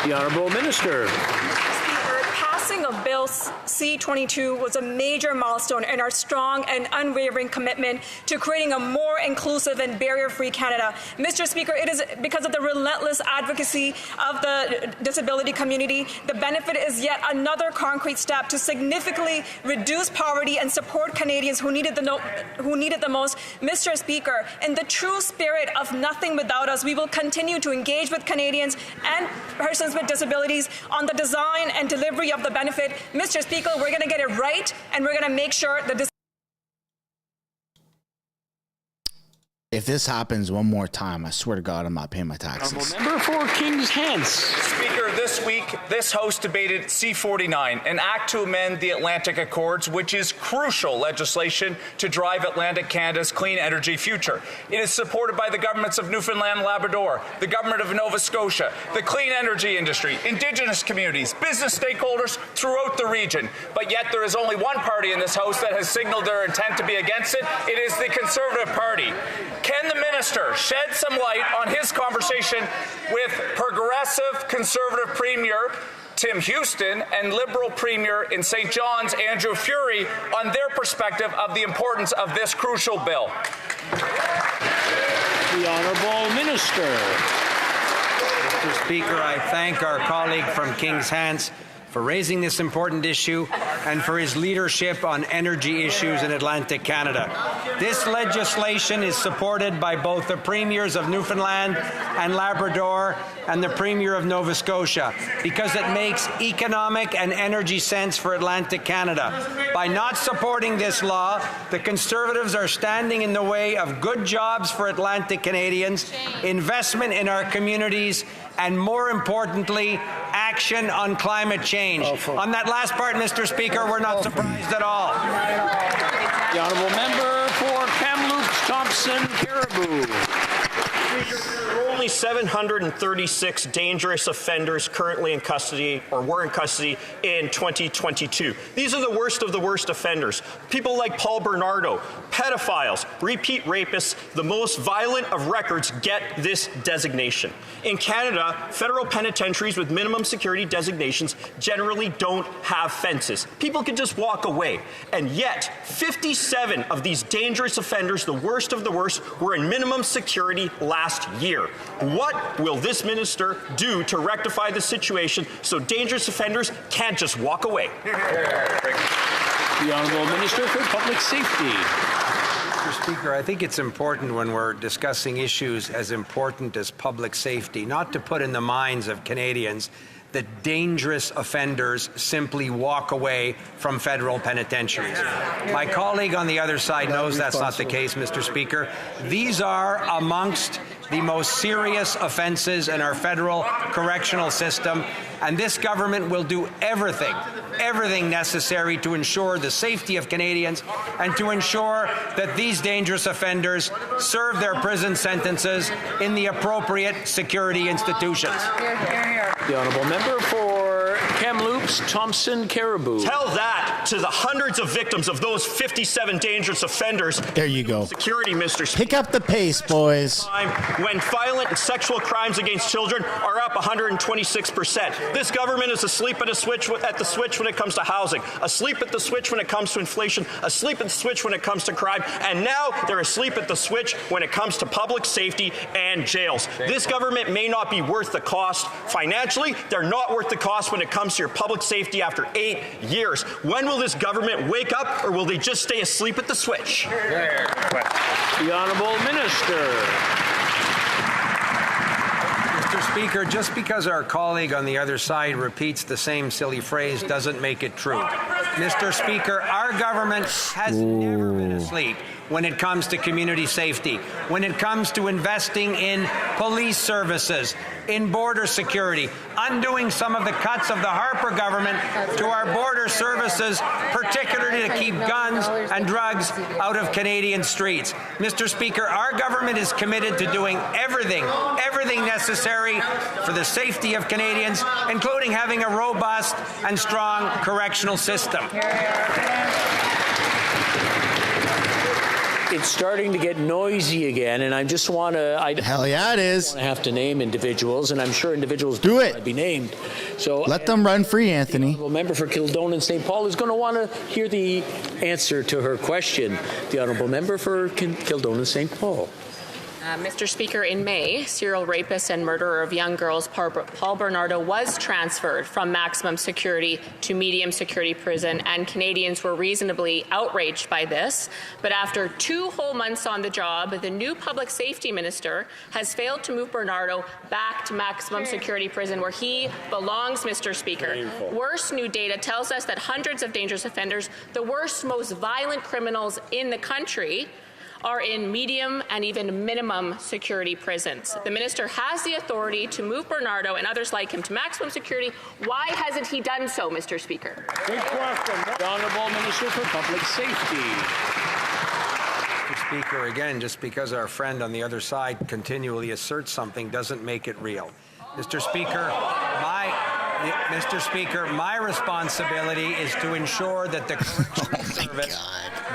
The Honourable Minister. Passing of Bill C-22 was a major milestone in our strong and unwavering commitment to creating a more inclusive and barrier-free Canada. Mr. Speaker, it is because of the relentless advocacy of the disability community. The benefit is yet another concrete step to significantly reduce poverty and support Canadians who need it the most. Mr. Speaker, in the true spirit of nothing without us, we will continue to engage with Canadians and persons with disabilities on the design and delivery of the benefit. Mr. Speaker, we're going to get it right, and we're going to make sure that this. If this happens one more time, I swear to God, I'm not paying my taxes. Member for Kings Hants. Speaker, this week, this House debated C-49, an act to amend the Atlantic Accords, which is crucial legislation to drive Atlantic Canada's clean energy future. It is supported by the governments of Newfoundland and Labrador, the government of Nova Scotia, the clean energy industry, Indigenous communities, business stakeholders throughout the region. But yet there is only one party in this House that has signaled their intent to be against it. It is the Conservative Party. Can the minister shed some light on his conversation with progressive Conservative Premier Tim Houston and Liberal Premier in St. John's Andrew Furey on their perspective of the importance of this crucial bill? The Honourable Minister. Mr. Speaker, I thank our colleague from Kings Hants for raising this important issue and for his leadership on energy issues in Atlantic Canada. This legislation is supported by both the Premiers of Newfoundland and Labrador and the Premier of Nova Scotia because it makes economic and energy sense for Atlantic Canada. By not supporting this law, the Conservatives are standing in the way of good jobs for Atlantic Canadians, investment in our communities, and more importantly, action on climate change. On that last part, Mr. Speaker, we're not surprised at all. The Honourable Member for Kamloops, Thompson, Caribou. There are only 736 dangerous offenders currently in custody or were in custody in 2022. These are the worst of the worst offenders. People like Paul Bernardo, pedophiles, repeat rapists, the most violent of records get this designation. In Canada, federal penitentiaries with minimum security designations generally don't have fences. People can just walk away. And yet, 57 of these dangerous offenders, the worst of the worst, were in minimum security last year. What will this minister do to rectify the situation so dangerous offenders can't just walk away? The Honourable Minister for Public Safety. Mr. Speaker, I think it's important when we're discussing issues as important as public safety, not to put in the minds of Canadians that dangerous offenders simply walk away from federal penitentiaries. My colleague on the other side knows that's not the case, Mr. Speaker. These are amongst the most serious offenses in our federal correctional system, and this government will do everything necessary to ensure the safety of Canadians and to ensure that these dangerous offenders serve their prison sentences in the appropriate security institutions. The Honourable Member for Kamloops, Thompson, Caribou. Tell that to the hundreds of victims of those 57 dangerous offenders. There you go. Security, Mr. Speaker. Pick up the pace, boys. When violent and sexual crimes against children are up 126%. This government is asleep at the switch when it comes to housing, asleep at the switch when it comes to inflation, asleep at the switch when it comes to crime, and now they're asleep at the switch when it comes to public safety and jails. This government may not be worth the cost financially. They're not worth the cost when it comes to your public safety after 8 years. When will this government wake up, or will they just stay asleep at the switch? The Honourable Minister. Mr. Speaker, just because our colleague on the other side repeats the same silly phrase doesn't make it true. Mr. Speaker, our government has never been asleep when it comes to community safety, when it comes to investing in police services, in border security, undoing some of the cuts of the Harper government to our border services, particularly to keep guns and drugs out of Canadian streets. Mr. Speaker, our government is committed to doing everything necessary for the safety of Canadians, including having a robust and strong correctional system. It's starting to get noisy again, and I just want to. Hell yeah, it is. I have to name individuals, and I'm sure individuals do it. Want to be named. So let them run free, Anthony. The member for Kildonan St. Paul is going to want to hear the answer to her question. The honourable member for Kildonan St. Paul. Mr. Speaker, in May, serial rapist and murderer of young girls Paul Bernardo was transferred from maximum security to medium security prison, and Canadians were reasonably outraged by this. But after 2 whole months on the job, the new public safety minister has failed to move Bernardo back to maximum security prison where he belongs, Mr. Speaker. Painful. Worse new data tells us that hundreds of dangerous offenders, the worst, most violent criminals in the country, are in medium and even minimum security prisons. The minister has the authority to move Bernardo and others like him to maximum security. Why hasn't he done so, Mr. Speaker? Good question. The Honourable Minister for Public Safety. Mr. Speaker, again, just because our friend on the other side continually asserts something doesn't make it real. Mr. Speaker, my responsibility is to ensure that the correctional service,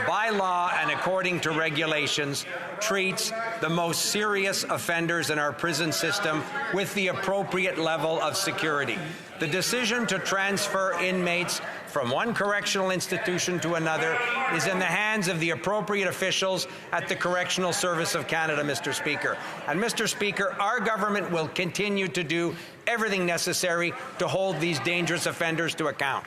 by law and according to regulations, treats the most serious offenders in our prison system with the appropriate level of security. The decision to transfer inmates from one correctional institution to another is in the hands of the appropriate officials at the Correctional Service of Canada, Mr. Speaker. And, Mr. Speaker, our government will continue to do everything necessary to hold these dangerous offenders to account.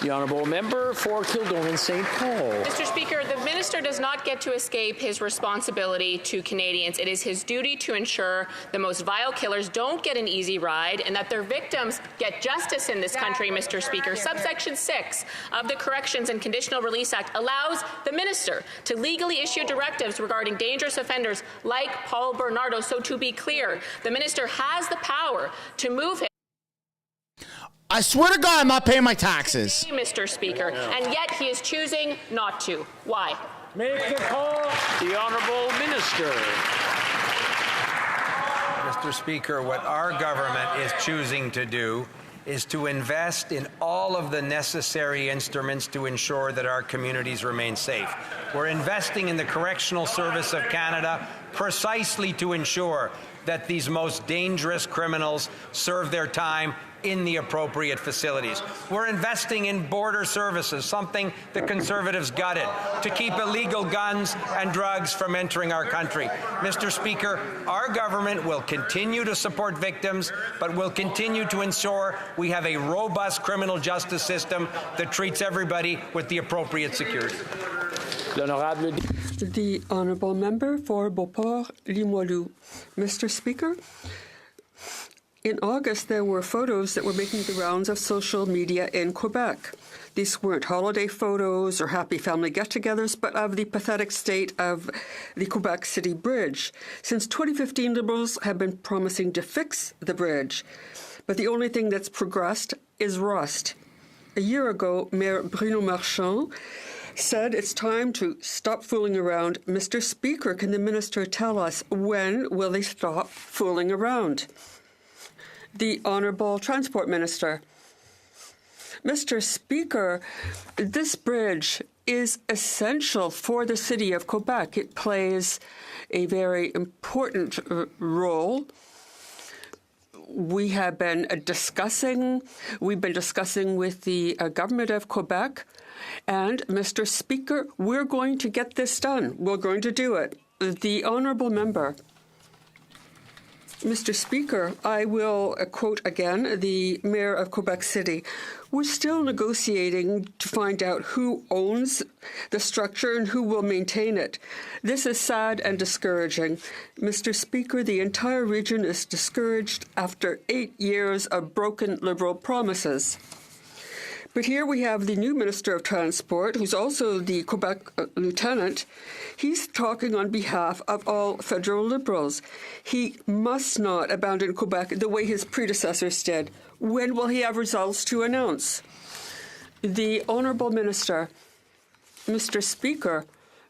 The honourable member for Kildonan St. Paul. Mr. Speaker, the minister does not get to escape his responsibility to Canadians. It is his duty to ensure the most vile killers don't get an easy ride and that their victims get justice in this country, Mr. Speaker. Subsection 6 of the Corrections and Conditional Release Act allows the minister to legally issue directives regarding dangerous offenders like Paul Bernardo. So to be clear, the minister has the power to move him. I swear to God, I'm not paying my taxes. Mr. Speaker, and yet he is choosing not to. Why? Make the call. The Honourable Minister. Mr. Speaker, what our government is choosing to do is to invest in all of the necessary instruments to ensure that our communities remain safe. We're investing in the Correctional Service of Canada precisely to ensure that these most dangerous criminals serve their time in the appropriate facilities. We're investing in border services, something the Conservatives gutted, to keep illegal guns and drugs from entering our country. Mr. Speaker, our government will continue to support victims, but will continue to ensure we have a robust criminal justice system that treats everybody with the appropriate security. The honourable member for Beauport-Limoilou. Mr. Speaker, in August, there were photos that were making the rounds of social media in Quebec. These weren't holiday photos or happy family get-togethers, but of the pathetic state of the Quebec City Bridge. Since 2015, Liberals have been promising to fix the bridge, but the only thing that's progressed is rust. A year ago, Mayor Bruno Marchand said it's time to stop fooling around. Mr. Speaker, can the minister tell us when will they stop fooling around? The Honourable Transport Minister. Mr. Speaker, this bridge is essential for the city of Quebec. It plays a very important role. We've been discussing with the government of Quebec, and Mr. Speaker, we're going to get this done. We're going to do it. The Honourable Member. Mr. Speaker, I will quote again the Mayor of Quebec City. We're still negotiating to find out who owns the structure and who will maintain it. This is sad and discouraging. Mr. Speaker, the entire region is discouraged after 8 years of broken Liberal promises. But here we have the new Minister of Transport, who's also the Quebec lieutenant. He's talking on behalf of all federal Liberals. He must not abandon Quebec the way his predecessors did. When will he have results to announce? The Honourable Minister, Mr. Speaker,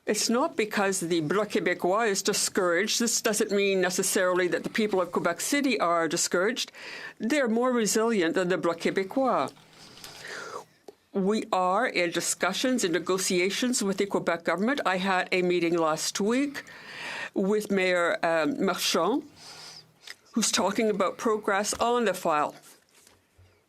it's not because the Bloc Québécois is discouraged. This doesn't mean necessarily that the people of Quebec City are discouraged. They're more resilient than the Bloc Québécois. We are in discussions and negotiations with the Quebec government. I had a meeting last week with Mayor Marchand, who's talking about progress on the file.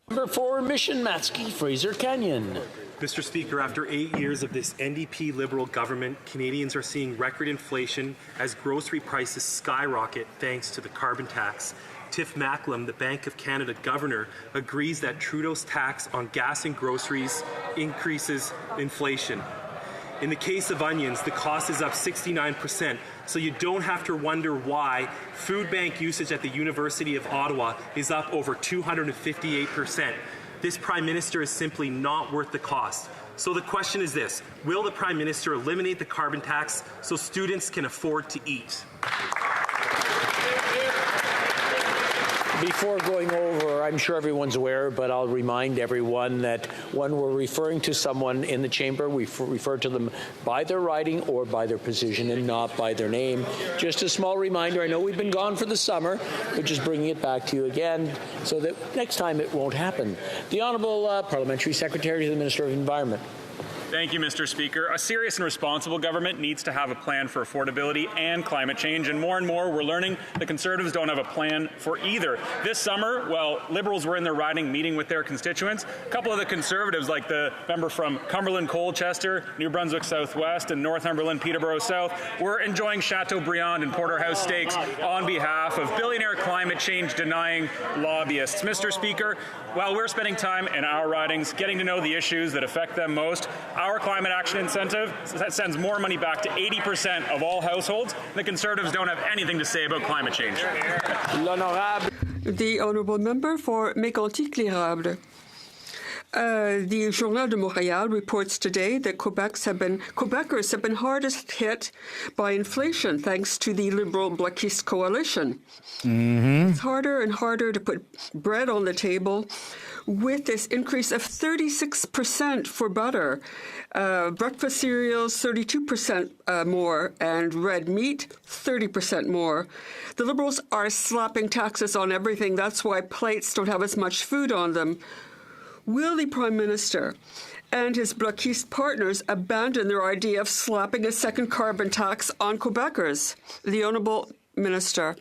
Number 4, Mission Matsky, Fraser Canyon. Mr. Speaker, after 8 years of this NDP Liberal government, Canadians are seeing record inflation as grocery prices skyrocket thanks to the carbon tax. Tiff Macklem, the Bank of Canada governor, agrees that Trudeau's tax on gas and groceries increases inflation. In the case of onions, the cost is up 69%, so you don't have to wonder why food bank usage at the University of Ottawa is up over 258%. This Prime Minister is simply not worth the cost. So the question is this: will the Prime Minister eliminate the carbon tax so students can afford to eat? Before going over, I'm sure everyone's aware, but I'll remind everyone that when we're referring to someone in the chamber, we refer to them by their riding or by their position and not by their name. Just a small reminder, I know we've been gone for the summer, but just bringing it back to you again so that next time it won't happen. The Honourable Parliamentary Secretary to the Minister of Environment. Thank you, Mr. Speaker. A serious and responsible government needs to have a plan for affordability and climate change, and more we're learning the Conservatives don't have a plan for either. This summer, while Liberals were in their riding meeting with their constituents, a couple of the Conservatives, like the member from Cumberland Colchester, New Brunswick Southwest, and Northumberland Peterborough South, were enjoying Chateaubriand and Porterhouse steaks on behalf of billionaire climate change denying lobbyists. Mr. Speaker, while we're spending time in our ridings getting to know the issues that affect them most, our climate action incentive sends more money back to 80% of all households. The Conservatives don't have anything to say about climate change. The Honourable Member for Mégantic-L'Érable. The Journal de Montréal reports today that Quebecers have been hardest hit by inflation thanks to the Liberal Bloquiste coalition. It's harder and harder to put bread on the table with this increase of 36% for butter, breakfast cereals 32% more, and red meat 30% more. The Liberals are slapping taxes on everything. That's why plates don't have as much food on them. Will the Prime Minister and his Bloquiste partners abandon their idea of slapping a second carbon tax on Quebecers? The Honourable Minister.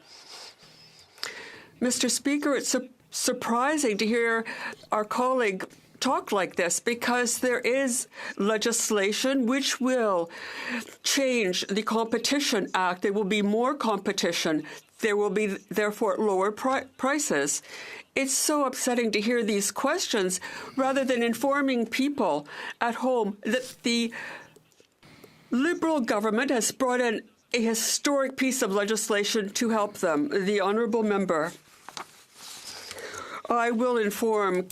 Mr. Speaker, it's surprising to hear our colleague talk like this because there is legislation which will change the Competition Act. There will be more competition. There will be, therefore, lower prices. It's so upsetting to hear these questions rather than informing people at home that the Liberal government has brought in a historic piece of legislation to help them. The Honourable Member. I will inform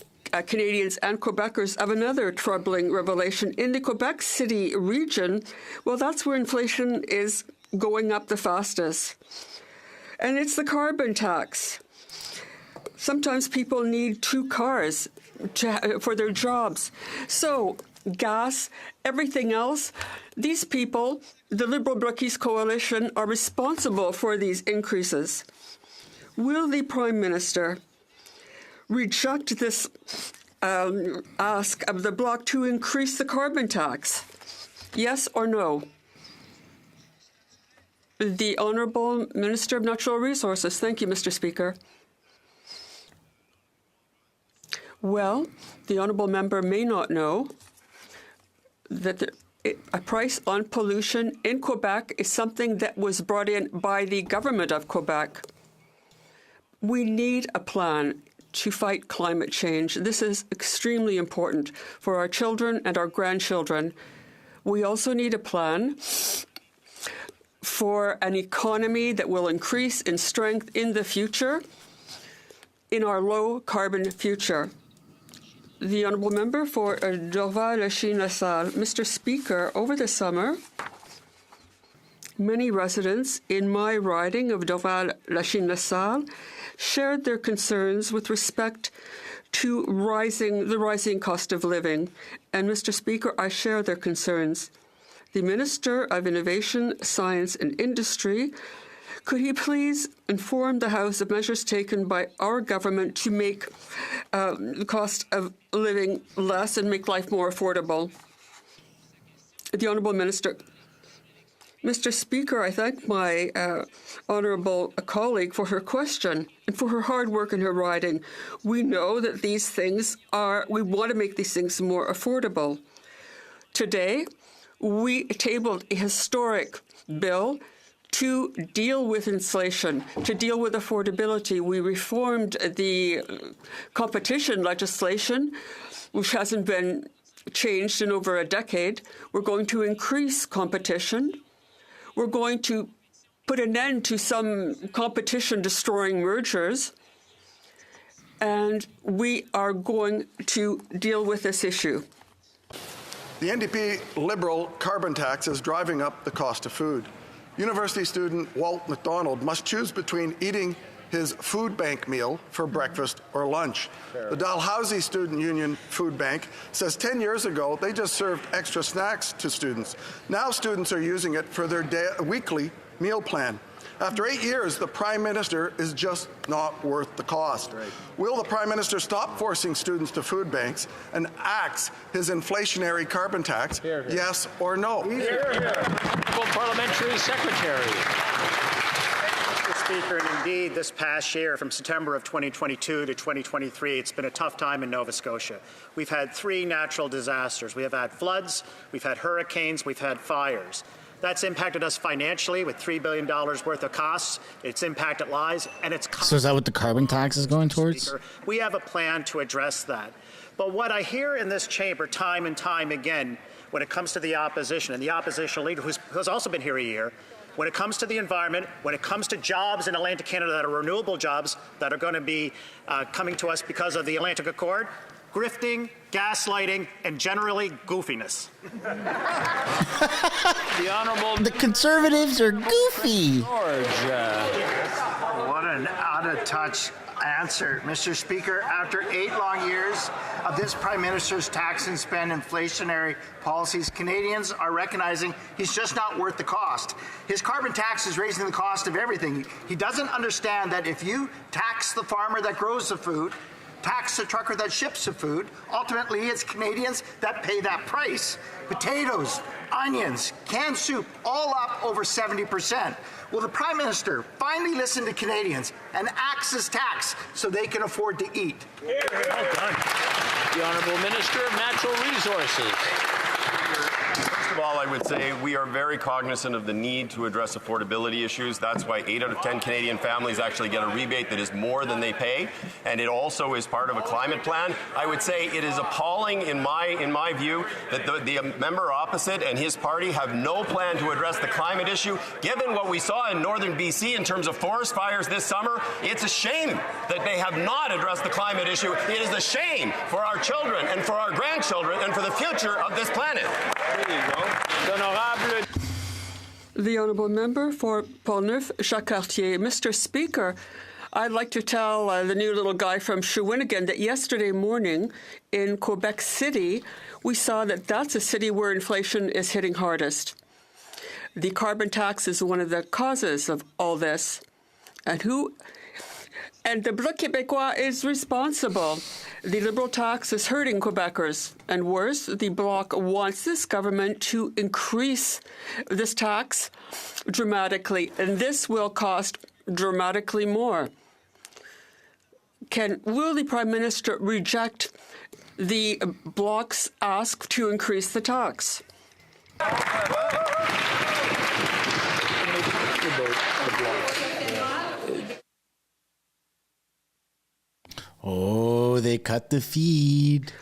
Canadians and Quebecers of another troubling revelation. In the Quebec City region, well, that's where inflation is going up the fastest. And it's the carbon tax. Sometimes people need 2 cars for their jobs. So gas, everything else, these people, the Liberal Bloquiste coalition, are responsible for these increases. Will the Prime Minister reject this ask of the Bloc to increase the carbon tax? Yes or no? The Honourable Minister of Natural Resources. Thank you, Mr. Speaker. Well, the Honourable Member may not know that a price on pollution in Quebec is something that was brought in by the government of Quebec. We need a plan to fight climate change. This is extremely important for our children and our grandchildren. We also need a plan for an economy that will increase in strength in the future, in our low-carbon future. The Honourable Member for Dorval-Lachine-LaSalle. Mr. Speaker, over the summer, many residents in my riding of Dorval-Lachine-LaSalle shared their concerns with respect to the rising cost of living. And, Mr. Speaker, I share their concerns. The Minister of Innovation, Science and Industry, could he please inform the House of measures taken by our government to make the cost of living less and make life more affordable? The Honourable Minister. Mr. Speaker, I thank my honourable colleague for her question and for her hard work in her riding. We know that these things we want to make these things more affordable. Today, we tabled a historic bill to deal with inflation, to deal with affordability. We reformed the competition legislation, which hasn't been changed in over a decade. We're going to increase competition. We're going to put an end to some competition-destroying mergers. And we are going to deal with this issue. The NDP Liberal carbon tax is driving up the cost of food. University student Walt McDonald must choose between eating his food bank meal for breakfast or lunch. The Dalhousie Student Union Food Bank says 10 years ago they just served extra snacks to students. Now students are using it for their weekly meal plan. After 8 years, the Prime Minister is just not worth the cost. Right. Will the Prime Minister stop forcing students to food banks and axe his inflationary carbon tax, yes or no? Parliamentary Secretary. Mr. Speaker, and indeed, this past year, from September of 2022 to 2023, it's been a tough time in Nova Scotia. We've had 3 natural disasters. We have had floods, we've had hurricanes, we've had fires. That's impacted us financially with $3 billion worth of costs. It's impacted lives, and it's... So is that what the carbon tax is going towards? Speaker, we have a plan to address that. But what I hear in this chamber time and time again when it comes to the opposition, and the opposition leader who's also been here a year, when it comes to the environment, when it comes to jobs in Atlantic Canada that are renewable jobs that are going to be coming to us because of the Atlantic Accord, grifting, gaslighting, and generally goofiness. The Conservatives are goofy. What an out-of-touch answer, Mr. Speaker. After 8 long years of this Prime Minister's tax and spend inflationary policies, Canadians are recognizing he's just not worth the cost. His carbon tax is raising the cost of everything. He doesn't understand that if you tax the farmer that grows the food, tax the trucker that ships the food, ultimately it's Canadians that pay that price. Potatoes, onions, canned soup, all up over 70%. Will the Prime Minister finally listen to Canadians and axe his tax so they can afford to eat? Well done. The Honourable Minister of Natural Resources. First of all, I would say we are very cognizant of the need to address affordability issues. That's why 8 out of 10 Canadian families actually get a rebate that is more than they pay, and it also is part of a climate plan. I would say it is appalling in my view that the member opposite and his party have no plan to address the climate issue. Given what we saw in northern BC in terms of forest fires this summer, it's a shame that they have not addressed the climate issue. It is a shame for our children and for our grandchildren and for the future of this planet. There you go. The Honourable Member for Portneuf-Jacques-Cartier. Mr. Speaker, I'd like to tell the new little guy from Shawinigan that yesterday morning in Quebec City, we saw that that's a city where inflation is hitting hardest. The carbon tax is one of the causes of all this. And the Bloc Québécois is responsible. The Liberal tax is hurting Quebecers. And worse, the Bloc wants this government to increase this tax dramatically. And this will cost dramatically more. Will the Prime Minister reject the Bloc's ask to increase the tax? Oh, they cut the feed.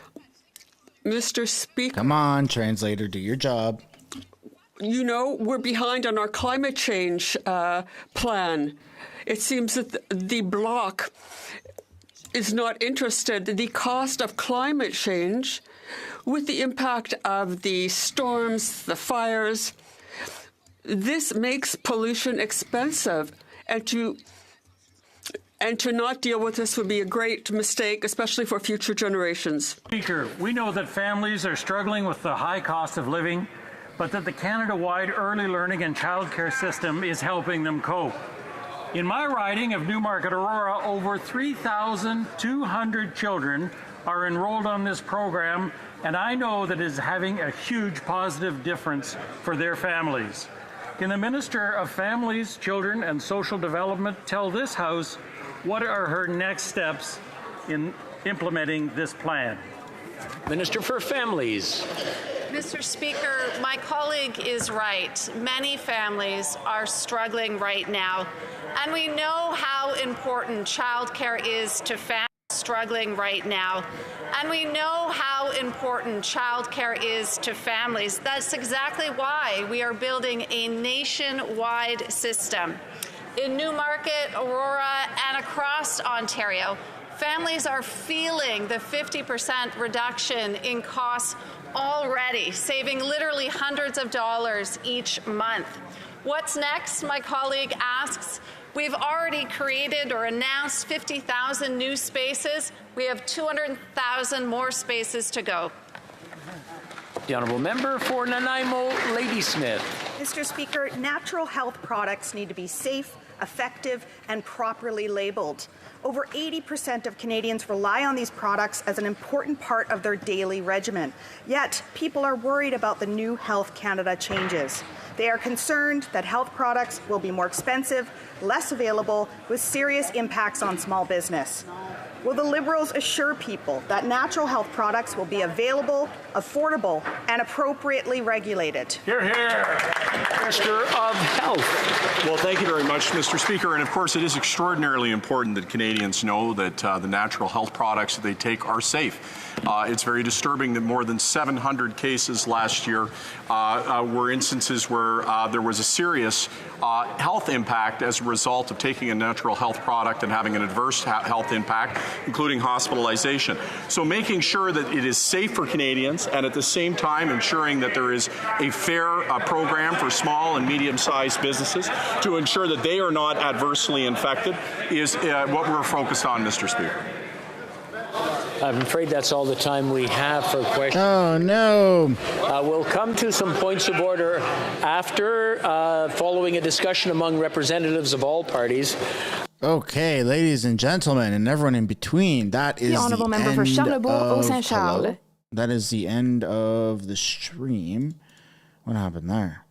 Mr. Speaker. Come on, translator, do your job. You know, we're behind on our climate change plan. It seems that the Bloc is not interested in the cost of climate change with the impact of the storms, the fires. This makes pollution expensive, and to not deal with this would be a great mistake, especially for future generations. Speaker, we know that families are struggling with the high cost of living, but that the Canada-wide early learning and childcare system is helping them cope. In my riding of Newmarket Aurora, over 3,200 children are enrolled on this program, and I know that it is having a huge positive difference for their families. Can the Minister of Families, Children and Social Development tell this House what are her next steps in implementing this plan? Minister for Families. Mr. Speaker, my colleague is right. Many families are struggling right now, and we know how important childcare is to families struggling right now. And we know how important childcare is to families. That's exactly why we are building a nationwide system. In Newmarket, Aurora, and across Ontario, families are feeling the 50% reduction in costs already, saving literally hundreds of dollars each month. What's next, my colleague asks? We've already created or announced 50,000 new spaces. We have 200,000 more spaces to go. The Honourable Member for Nanaimo, Ladysmith. Mr. Speaker, natural health products need to be safe, effective, and properly labelled. Over 80% of Canadians rely on these products as an important part of their daily regimen. Yet, people are worried about the new Health Canada changes. They are concerned that health products will be more expensive, less available, with serious impacts on small business. Will the Liberals assure people that natural health products will be available, affordable, and appropriately regulated? Hear, hear. Minister of Health. Well, thank you very much, Mr. Speaker. And of course, it is extraordinarily important that Canadians know that the natural health products that they take are safe. It's very disturbing that more than 700 cases last year were instances where there was a serious health impact as a result of taking a natural health product and having an adverse health impact, including hospitalization. So making sure that it is safe for Canadians and at the same time ensuring that there is a fair program for small and medium-sized businesses to ensure that they are not adversely infected is what we're focused on, Mr. Speaker. I'm afraid that's all the time we have for questions. Oh, no. We'll come to some points of order after, following a discussion among representatives of all parties. Okay, ladies and gentlemen, and everyone in between, that is the Honourable Member end for Charlebourg, of, Saint-Charles. hello? That is the end of the stream. What happened there?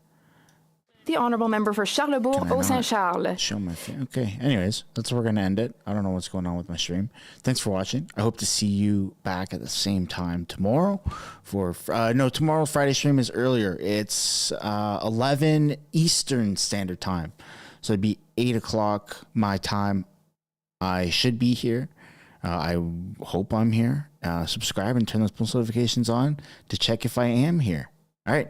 The Honourable Member for Charlebourg, Saint-Charles. Show my face. Okay, anyways, that's where we're going to end it. I don't know what's going on with my stream. Thanks for watching. I hope to see you back at the same time tomorrow. Tomorrow Friday stream is earlier. It's 11 Eastern Standard Time. So it'd be 8 o'clock my time. I should be here. I hope I'm here. Subscribe and turn those post notifications on to check if I am here. All right.